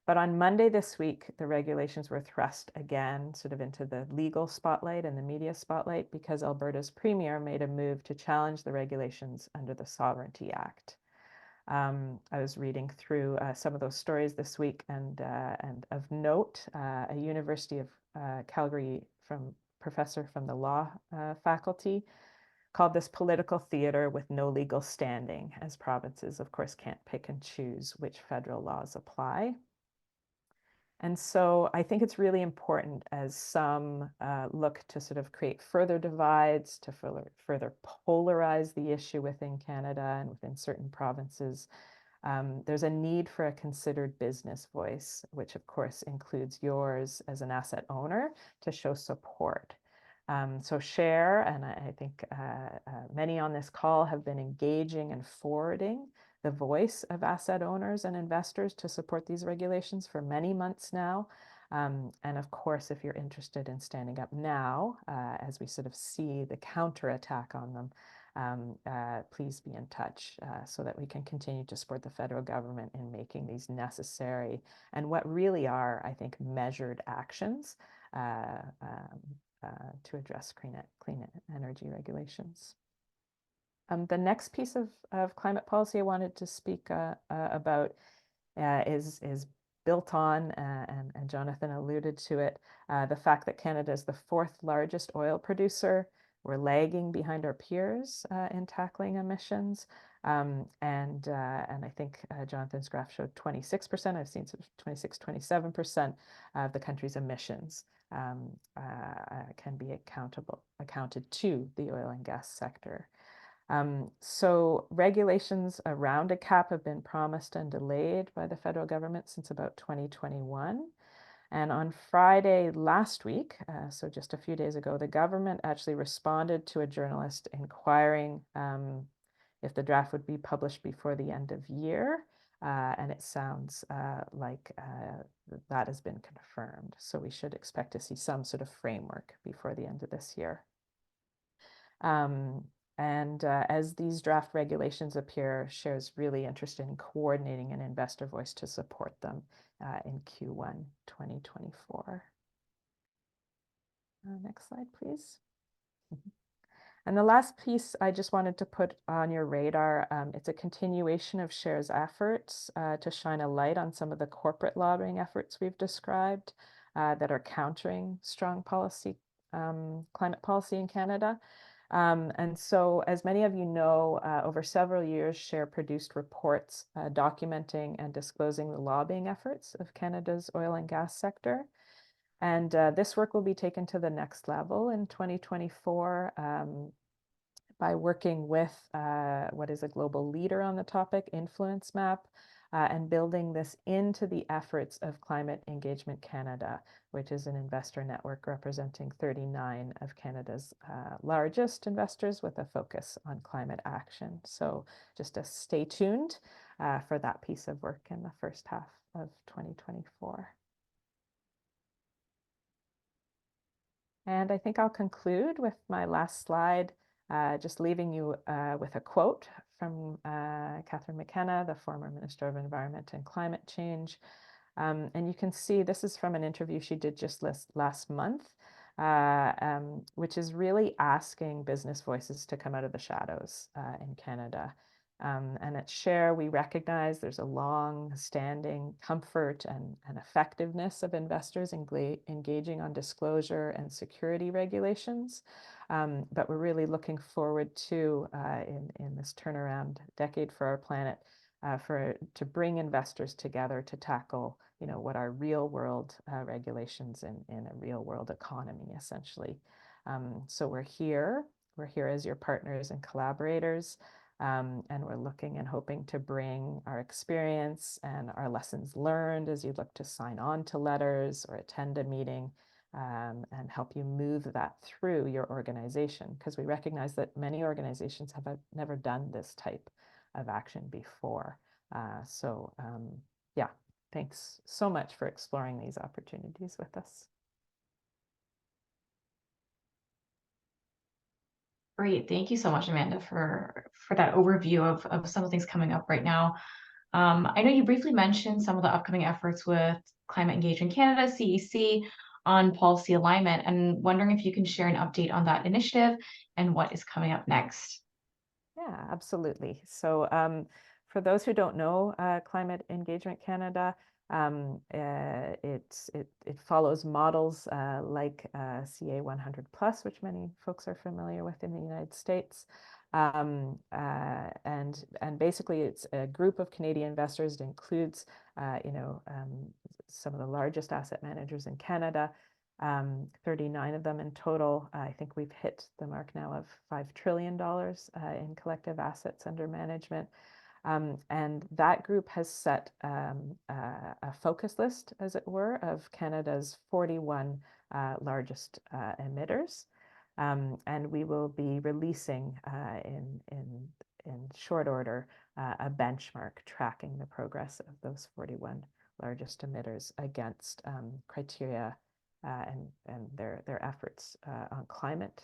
[SPEAKER 4] But on Monday this week, the regulations were thrust again sort of into the legal spotlight and the media spotlight because Alberta's premier made a move to challenge the regulations under the Sovereignty Act. I was reading through some of those stories this week, and of note, a University of Calgary professor from the law faculty called this political theater with no legal standing, as provinces, of course, can't pick and choose which federal laws apply. And so I think it's really important as some look to sort of create further divides, to further polarize the issue within Canada and within certain provinces. There's a need for a considered business voice, which of course includes yours as an asset owner, to show support. So Share, and I think many on this call have been engaging and forwarding the voice of asset owners and investors to support these regulations for many months now. And of course, if you're interested in standing up now, as we sort of see the counterattack on them, please be in touch so that we can continue to support the federal government in making these necessary and what really are, I think, measured actions to address clean energy regulations. The next piece of climate policy I wanted to speak about is built on, and Jonathan alluded to it, the fact that Canada is the 4th largest oil producer. We're lagging behind our peers in tackling emissions. And I think Jonathan's graph showed 26%. I've seen sort of 26, 27% of the country's emissions can be accounted to the oil and gas sector. So regulations around a cap have been promised and delayed by the federal government since about 2021. And on Friday last week, so just a few days ago, the government actually responded to a journalist inquiring if the draft would be published before the end of year. And it sounds like that has been confirmed. So we should expect to see some sort of framework before the end of this year. And as these draft regulations appear, SHARE is really interested in coordinating an investor voice to support them in Q1 2024. Next slide, please. And the last piece I just wanted to put on your radar, it's a continuation of SHARE's efforts to shine a light on some of the corporate lobbying efforts we've described that are countering strong policy, climate policy in Canada. And so, as many of you know, over several years, SHARE produced reports documenting and disclosing the lobbying efforts of Canada's oil and gas sector. And this work will be taken to the next level in 2024 by working with what is a global leader on the topic, Influence Map, and building this into the efforts of Climate Engagement Canada, which is an investor network representing 39 of Canada's largest investors with a focus on climate action. So just stay tuned for that piece of work in the first half of 2024. And I think I'll conclude with my last slide, just leaving you with a quote from Catherine McKenna, the former Minister of Environment and Climate Change. And you can see this is from an interview she did just last month, which is really asking business voices to come out of the shadows in Canada. And at SHARE, we recognize there's a long-standing comfort and effectiveness of investors engaging on disclosure and security regulations. But we're really looking forward to, in this turnaround decade for our planet, to bring investors together to tackle, what are real-world regulations in a real-world economy, essentially. So we're here as your partners and collaborators. And we're looking and hoping to bring our experience and our lessons learned as you look to sign on to letters or attend a meeting, and help you move that through your organization, because we recognize that many organizations have never done this type of action before. Yeah, thanks so much for exploring these opportunities with us.
[SPEAKER 1] Great. Thank you so much, Amanda, for that overview of some of the things coming up right now. I know you briefly mentioned some of the upcoming efforts with Climate Engagement Canada, CEC, on policy alignment, and wondering if you can share an update on that initiative and what is coming up next.
[SPEAKER 4] Yeah, absolutely. So for those who don't know Climate Engagement Canada, it follows models like CA 100+, which many folks are familiar with in the United States. And basically it's a group of Canadian investors. It includes some of the largest asset managers in Canada, 39 of them in total. I think we've hit the mark now of $5 trillion in collective assets under management. And that group has set a focus list, as it were, of Canada's 41 largest emitters. And we will be releasing in short order a benchmark tracking the progress of those 41 largest emitters against criteria and their efforts on climate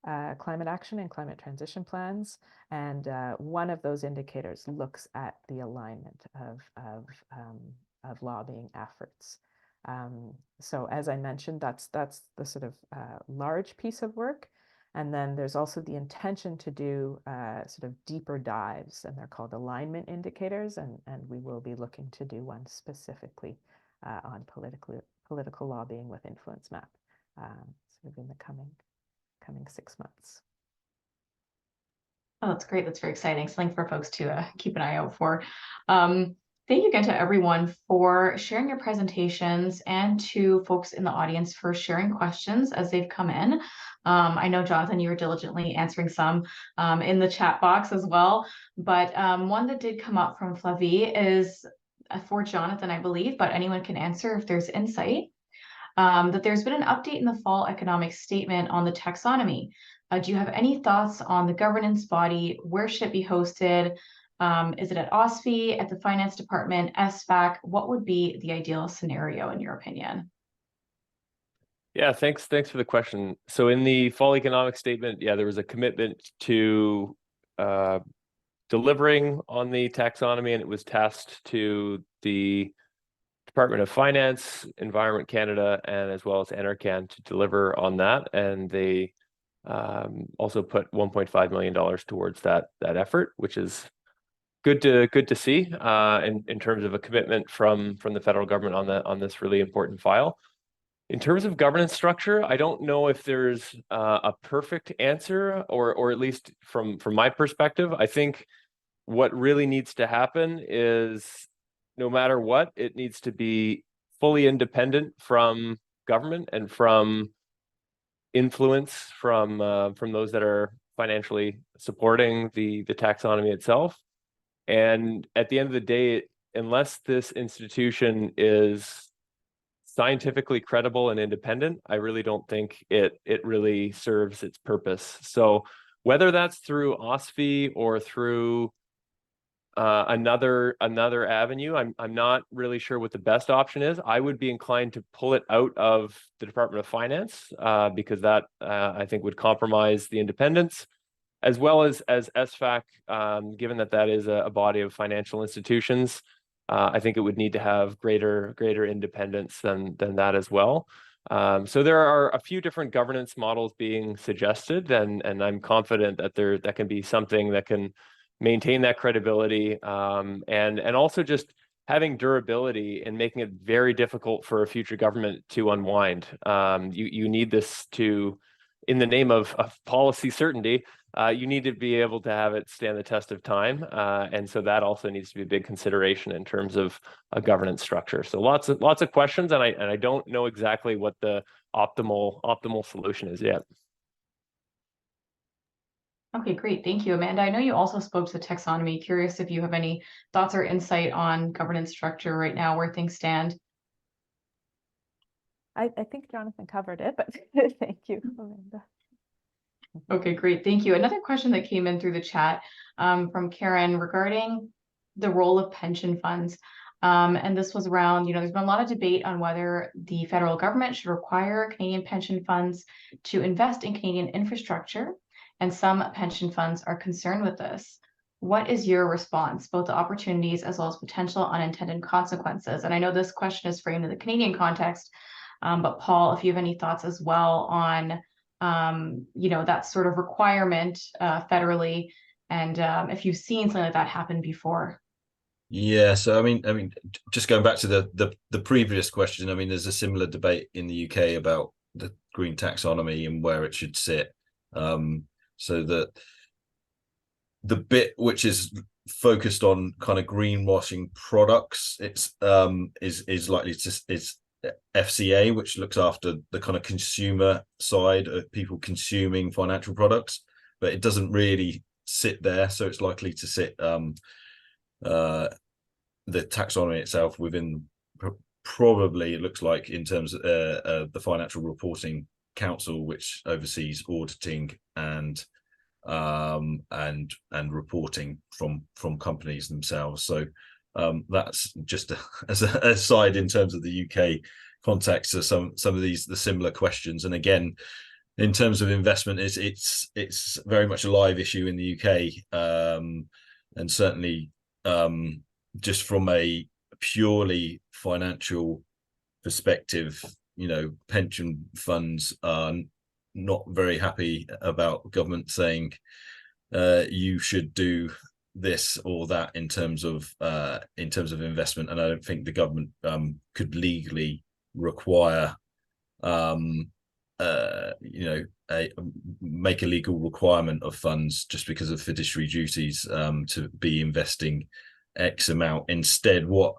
[SPEAKER 4] climate action and climate transition plans. And one of those indicators looks at the alignment of lobbying efforts. So as I mentioned, that's the sort of large piece of work. And then there's also the intention to do sort of deeper dives, and they're called alignment indicators. And we will be looking to do one specifically on political lobbying with influence map, sort of in the coming 6 months.
[SPEAKER 1] Oh, that's great. That's very exciting. Something for folks to keep an eye out for. Thank you again to everyone for sharing your presentations, and to folks in the audience for sharing questions as they've come in. I know, Jonathan, you were diligently answering some in the chat box as well, but one that did come up from Flavie is for Jonathan, I believe, but anyone can answer if there's insight. That there's been an update in the fall economic statement on the taxonomy. Do you have any thoughts on the governance body? Where should it be hosted? Is it at OSFI, at the Finance Department, SFAC? What would be the ideal scenario in your opinion?
[SPEAKER 3] Yeah, thanks for the question. So in the fall economic statement, yeah, there was a commitment to delivering on the taxonomy, and it was tasked to the Department of Finance, Environment Canada, and as well as NRCan to deliver on that. And they also put $1.5 million towards that effort, which is good to see in terms of a commitment from the federal government on this really important file. In terms of governance structure, I don't know if there's a perfect answer, or at least from my perspective. I think what really needs to happen is, no matter what, it needs to be fully independent from government and from influence from those that are financially supporting the taxonomy itself. And at the end of the day, unless this institution is scientifically credible and independent, I really don't think it really serves its purpose. So whether that's through OSFI or through another avenue, I'm not really sure what the best option is. I would be inclined to pull it out of the Department of Finance because that I think would compromise the independence, as well as SFAC, given that is a body of financial institutions. I think it would need to have greater independence than that as well. So there are a few different governance models being suggested, and I'm confident that that can be something that can maintain that credibility, and also just having durability and making it very difficult for a future government to unwind. You need this to, in the name of policy certainty, you need to be able to have it stand the test of time, and so that also needs to be a big consideration in terms of a governance structure. So lots of questions, and I don't know exactly what the optimal solution is yet.
[SPEAKER 1] Okay, great. Thank you, Amanda. I know you also spoke to the taxonomy. Curious if you have any thoughts or insight on governance structure right now, where things stand.
[SPEAKER 4] I think Jonathan covered it, but thank you, Amanda.
[SPEAKER 1] Okay, great. Thank you. Another question that came in through the chat from Karen regarding the role of pension funds. And this was around, there's been a lot of debate on whether the federal government should require Canadian pension funds to invest in Canadian infrastructure. And some pension funds are concerned with this. What is your response, both the opportunities as well as potential unintended consequences? And I know this question is framed in the Canadian context, but Paul, if you have any thoughts as well on, that sort of requirement federally, and if you've seen something like that happen before.
[SPEAKER 2] Yeah, so I mean, just going back to the previous question, I mean, there's a similar debate in the UK about the green taxonomy and where it should sit. So that the bit which is focused on kind of greenwashing products, it's is likely to is FCA, which looks after the kind of consumer side of people consuming financial products, but it doesn't really sit there. So it's likely to sit the taxonomy itself within probably, it looks like, in terms of the Financial Reporting Council, which oversees auditing and reporting from companies themselves. So that's just as an aside in terms of the UK context of some of the similar questions. And again, in terms of investment, it's very much a live issue in the UK, and certainly just from a purely financial perspective, pension funds are not very happy about government saying you should do this or that in terms of investment, and I don't think the government could legally require make a legal requirement of funds just because of fiduciary duties to be investing X amount. Instead, what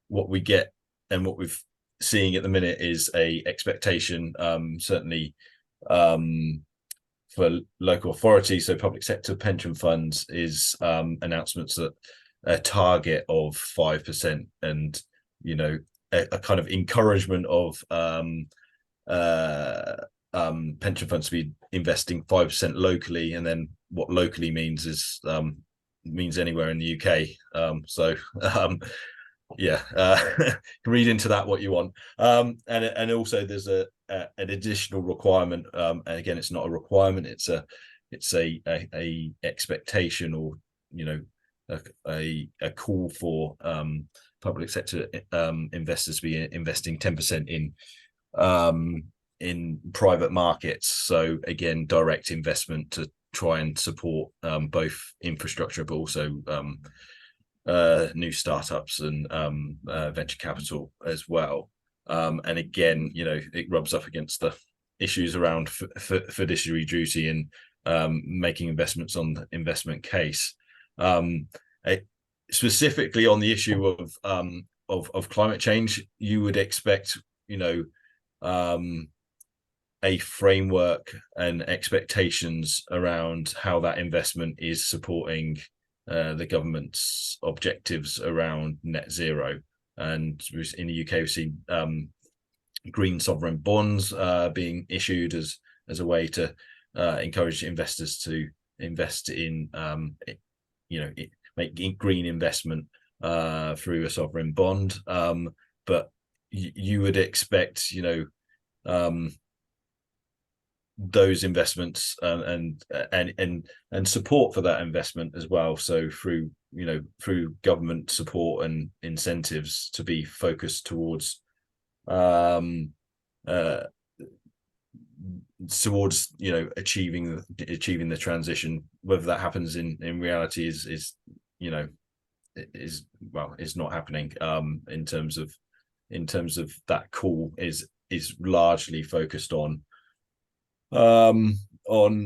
[SPEAKER 2] we get and what we've seeing at the minute is a expectation, certainly for local authorities, so public sector pension funds, is announcements that a target of 5%, and a kind of encouragement of pension funds to be investing 5% locally, and then what locally means is means anywhere in the UK. Read into that what you want. And also there's an additional requirement. And again, it's not a requirement; it's a expectation, or a call for public sector investors to be investing 10% in private markets. So again, direct investment to try and support both infrastructure, but also new startups and venture capital as well. And again, it rubs up against the issues around fiduciary duty and making investments on the investment case. Specifically on the issue of climate change, you would expect a framework and expectations around how that investment is supporting the government's objectives around net zero. And in the UK, we've seen green sovereign bonds being issued as a way to encourage investors to invest in make green investment through a sovereign bond. But you would expect those investments and support for that investment as well, so through government support and incentives to be focused towards achieving the transition. Whether that happens in reality is not happening. In terms of that call is largely focused on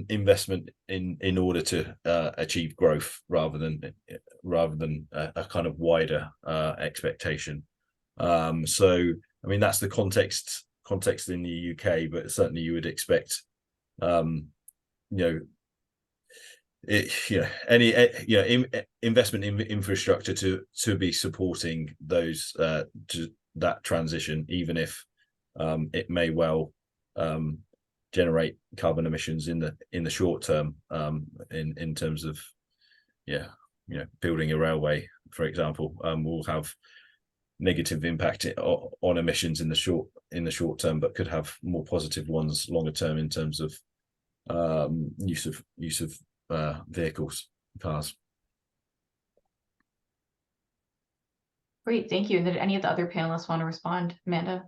[SPEAKER 2] investment in order to achieve growth, rather than a kind of wider expectation. So I mean, that's the context in the UK, but certainly you would expect investment in infrastructure to be supporting those that transition, even if it may well generate carbon emissions in the short term, in terms of building a railway, for example, will have negative impact on emissions in the short term, but could have more positive ones longer term in terms of use of vehicles, cars.
[SPEAKER 1] Great, thank you. And did any of the other panelists want to respond? Amanda?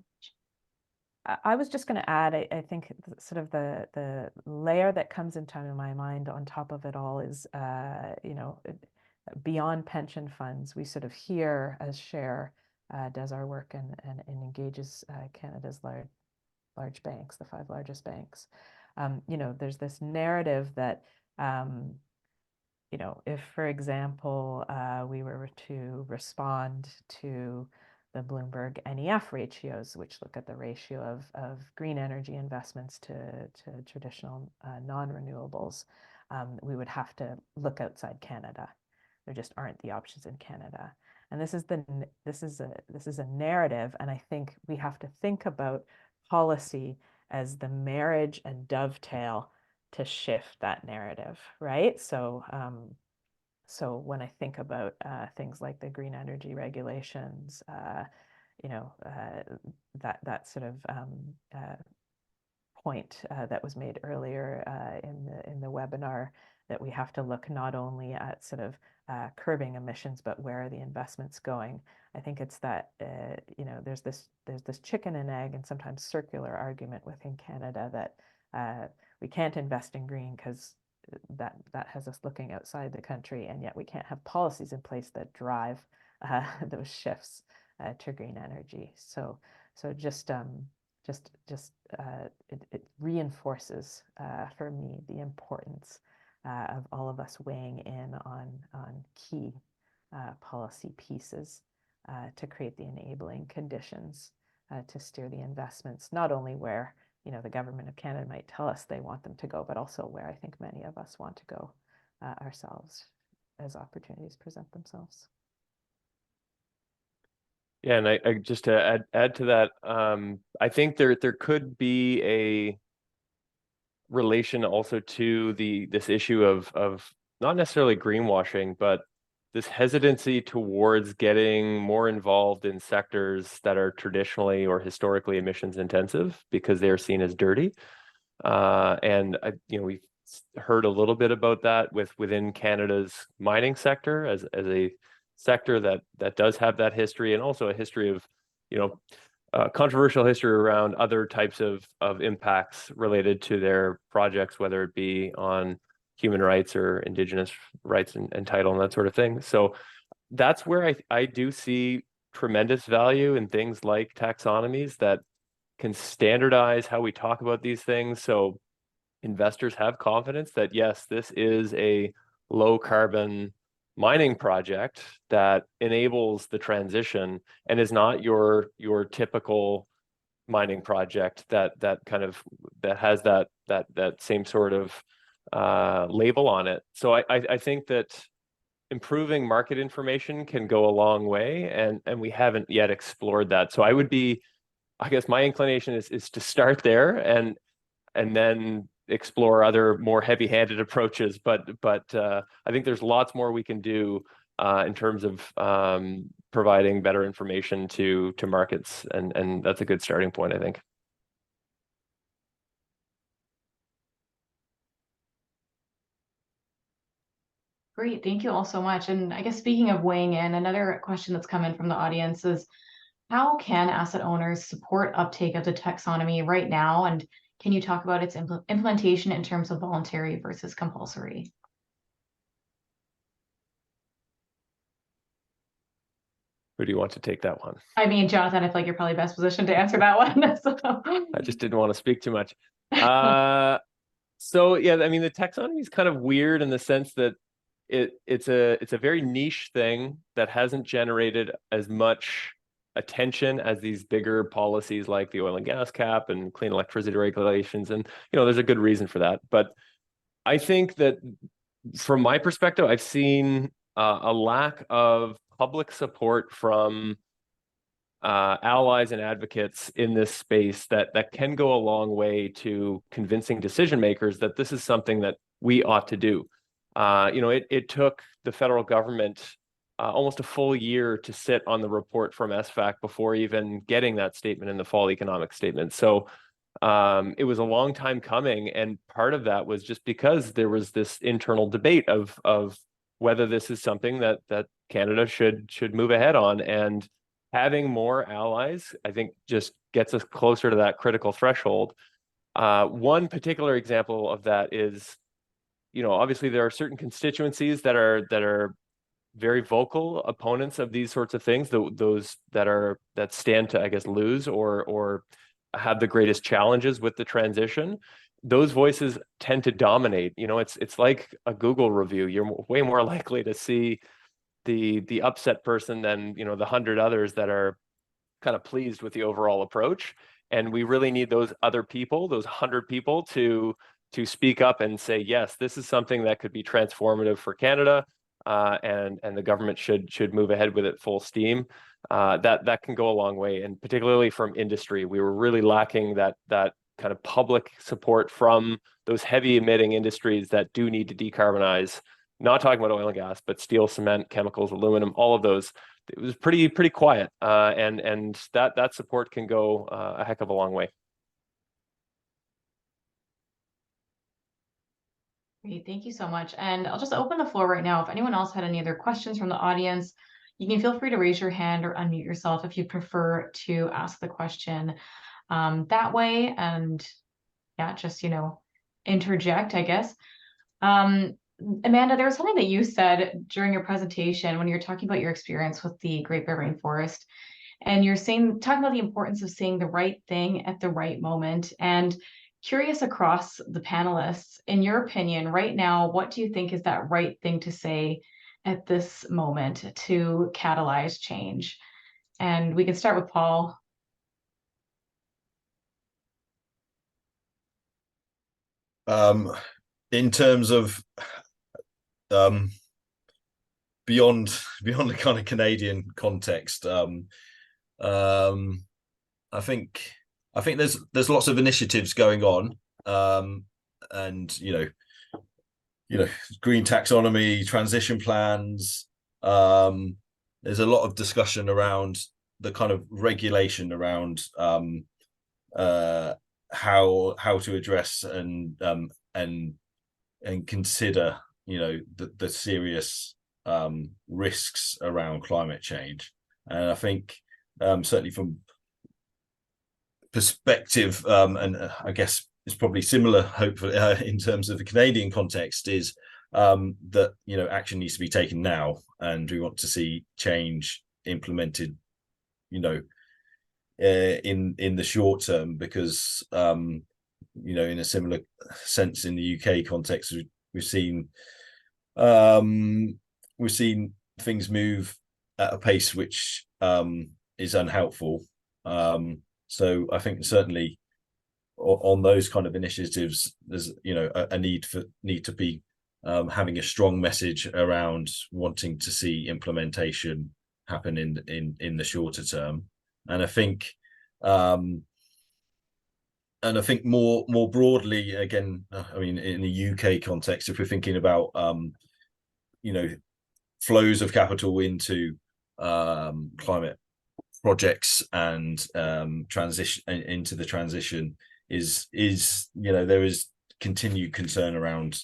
[SPEAKER 4] I was just going to add, I think sort of the layer that comes into my mind on top of it all is, beyond pension funds, we sort of hear, as Share does our work and engages Canada's large banks, the 5 largest banks. There's this narrative that, if, for example, we were to respond to the Bloomberg NEF ratios, which look at the ratio of green energy investments to traditional non-renewables, we would have to look outside Canada. There just aren't the options in Canada. And this is a narrative, and I think we have to think about policy as the marriage and dovetail to shift that narrative, right? So when I think about things like the green energy regulations, that sort of point that was made earlier in the webinar, that we have to look not only at sort of curbing emissions, but where are the investments going? I think it's that there's this chicken and egg and sometimes circular argument within Canada that we can't invest in green because that has us looking outside the country, and yet we can't have policies in place that drive those shifts to green energy. So it reinforces for me the importance of all of us weighing in on key policy pieces to create the enabling conditions to steer the investments, not only where the government of Canada might tell us they want them to go, but also where I think many of us want to go ourselves as opportunities present themselves.
[SPEAKER 3] Yeah, and I just to add to that, I think there could be a relation also to this issue of not necessarily greenwashing, but this hesitancy towards getting more involved in sectors that are traditionally or historically emissions intensive because they are seen as dirty. And we've heard a little bit about that within Canada's mining sector as a sector that does have that history, and also a history of controversial history around other types of impacts related to their projects, whether it be on human rights or Indigenous rights and title and that sort of thing. So that's where I do see tremendous value in things like taxonomies that can standardize how we talk about these things, so investors have confidence that, yes, this is a low carbon mining project that enables the transition and is not your typical mining project that has that same sort of label on it. So I think that improving market information can go a long way, and we haven't yet explored that. So I guess my inclination is to start there and then explore other more heavy-handed approaches. But I think there's lots more we can do in terms of providing better information to markets, and that's a good starting point, I think.
[SPEAKER 1] Great, thank you all so much. And I guess speaking of weighing in, another question that's come in from the audience is, how can asset owners support uptake of the taxonomy right now? And can you talk about its implementation in terms of voluntary versus compulsory?
[SPEAKER 3] Who do you want to take that one?
[SPEAKER 1] I mean, Jonathan, I feel like you're probably best positioned to answer that one. So.
[SPEAKER 3] I just didn't want to speak too much. So yeah, I mean, the taxonomy is kind of weird in the sense that it's a very niche thing that hasn't generated as much attention as these bigger policies like the oil and gas cap and clean electricity regulations, and there's a good reason for that. But I think that from my perspective, I've seen a lack of public support from allies and advocates in this space that can go a long way to convincing decision makers that this is something that we ought to do. It took the federal government almost a full year to sit on the report from SFAC before even getting that statement in the fall economic statement. So it was a long time coming, and part of that was just because there was this internal debate of whether this is something that Canada should move ahead on. And having more allies, I think, just gets us closer to that critical threshold. One particular example of that is, obviously there are certain constituencies that are very vocal opponents of these sorts of things, those that stand to, I guess, lose or have the greatest challenges with the transition. Those voices tend to dominate. It's like a Google review. You're way more likely to see the upset person than the 100 others that are kind of pleased with the overall approach. And we really need those other people, those 100 people, to speak up and say, yes, this is something that could be transformative for Canada, and the government should move ahead with it full steam. That can go a long way, and particularly from industry, we were really lacking that kind of public support from those heavy emitting industries that do need to decarbonize. Not talking about oil and gas, but steel, cement, chemicals, aluminum, all of those. It was pretty quiet, and that support can go a heck of a long way.
[SPEAKER 1] Great, thank you so much. And I'll just open the floor right now. If anyone else had any other questions from the audience, you can feel free to raise your hand or unmute yourself if you prefer to ask the question that way. And yeah, just, interject, I guess. Amanda, there was something that you said during your presentation when you were talking about your experience with the Great Bear Rainforest. And you're talking about the importance of saying the right thing at the right moment. And curious across the panelists, in your opinion, right now, what do you think is that right thing to say at this moment to catalyze change? And we can start with Paul.
[SPEAKER 2] In terms of beyond the kind of Canadian context, I think there's lots of initiatives going on, and green taxonomy, transition plans. There's a lot of discussion around the kind of regulation around how to address and consider the serious risks around climate change. And I think certainly from perspective, and I guess it's probably similar, hopefully, in terms of the Canadian context, is that action needs to be taken now, and we want to see change implemented, in the short term, because in a similar sense in the UK context, we've seen things move at a pace which is unhelpful. So I think certainly on those kind of initiatives, there's a need to be having a strong message around wanting to see implementation happen in the shorter term. And I think more broadly, again, I mean, in the UK context, if we're thinking about flows of capital into climate projects and transition into the transition, there is continued concern around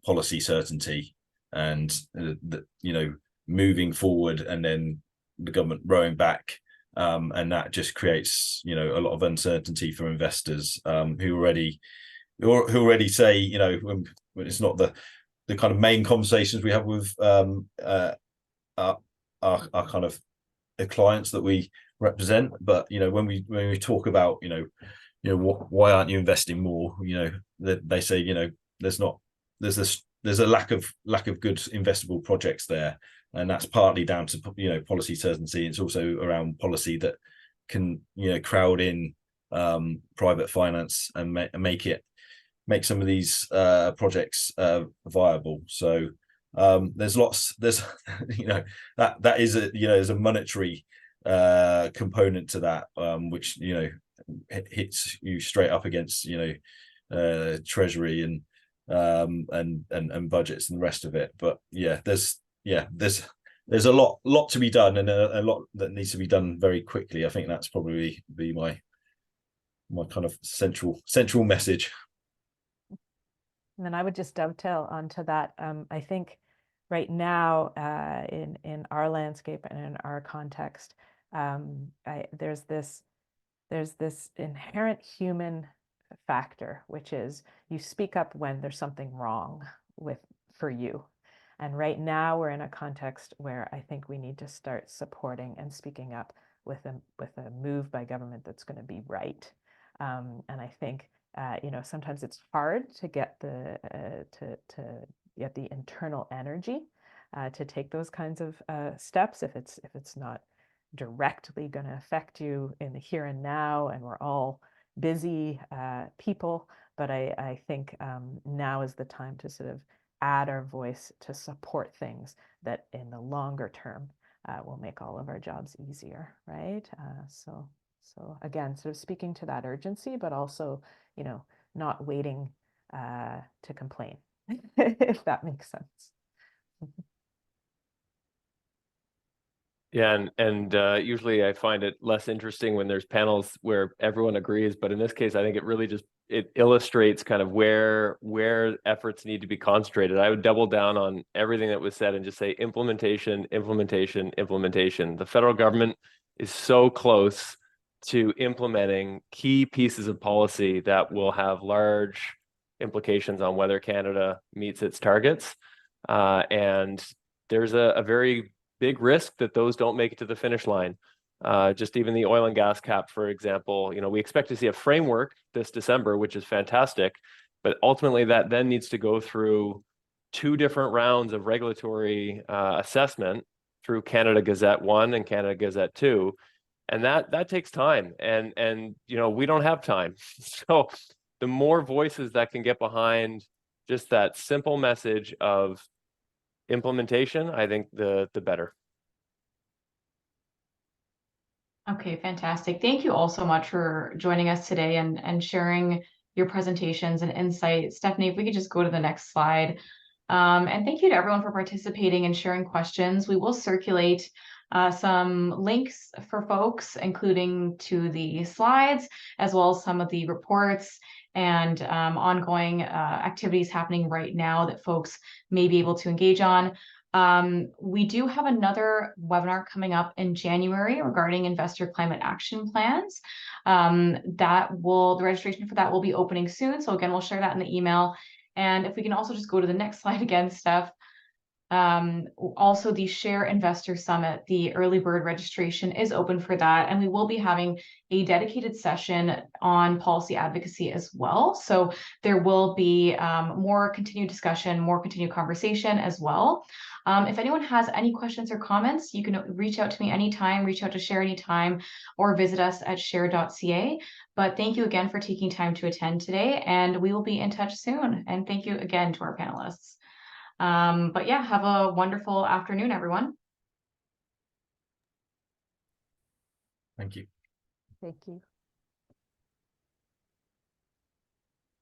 [SPEAKER 2] policy certainty and moving forward, and then the government rowing back, and that just creates a lot of uncertainty for investors who already say when it's not the kind of main conversations we have with our kind of the clients that we represent, but when we talk about why aren't you investing more, they say there's a lack of good investable projects there, and that's partly down to policy certainty. It's also around policy that can crowd in private finance and make some of these projects viable. So there's that is there's a monetary component to that, which hits you straight up against treasury and budgets and the rest of it. But there's a lot to be done, and a lot that needs to be done very quickly. I think that's probably be my kind of central message.
[SPEAKER 4] And then I would just dovetail onto that. I think right now, in our landscape and in our context, there's this inherent human factor, which is you speak up when there's something wrong for you. And right now we're in a context where I think we need to start supporting and speaking up with a move by government that's going to be right. And I think sometimes it's hard to get the internal energy to take those kinds of steps if it's not directly going to affect you in the here and now, and we're all busy people. But I think now is the time to sort of add our voice to support things that in the longer term will make all of our jobs easier, right? So again, sort of speaking to that urgency, but also not waiting to complain, if that makes sense.
[SPEAKER 3] Yeah, and usually I find it less interesting when there's panels where everyone agrees, but in this case, I think it really just it illustrates kind of where efforts need to be concentrated. I would double down on everything that was said and just say implementation, implementation, implementation. The federal government is so close to implementing key pieces of policy that will have large implications on whether Canada meets its targets. And there's a very big risk that those don't make it to the finish line. Just even the oil and gas cap, for example, we expect to see a framework this December, which is fantastic, but ultimately that then needs to go through 2 different rounds of regulatory assessment through Canada Gazette 1 and Canada Gazette 2. And that takes time, and we don't have time. So the more voices that can get behind just that simple message of implementation, I think the better.
[SPEAKER 1] Okay, fantastic. Thank you all so much for joining us today and sharing your presentations and insights. Stephanie, if we could just go to the next slide. And thank you to everyone for participating and sharing questions. We will circulate some links for folks, including to the slides, as well as some of the reports and ongoing activities happening right now that folks may be able to engage on. We do have another webinar coming up in January regarding investor climate action plans. The registration for that will be opening soon. So again, we'll share that in the email. And if we can also just go to the next slide again, Steph. Also the Share Investor Summit, the early bird registration is open for that. And we will be having a dedicated session on policy advocacy as well. So there will be more continued discussion, more continued conversation as well. If anyone has any questions or comments, you can reach out to me anytime, reach out to Share anytime, or visit us at share.ca. But thank you again for taking time to attend today, and we will be in touch soon. And thank you again to our panelists. But yeah, have a wonderful afternoon, everyone.
[SPEAKER 2] Thank you.
[SPEAKER 4] Thank you.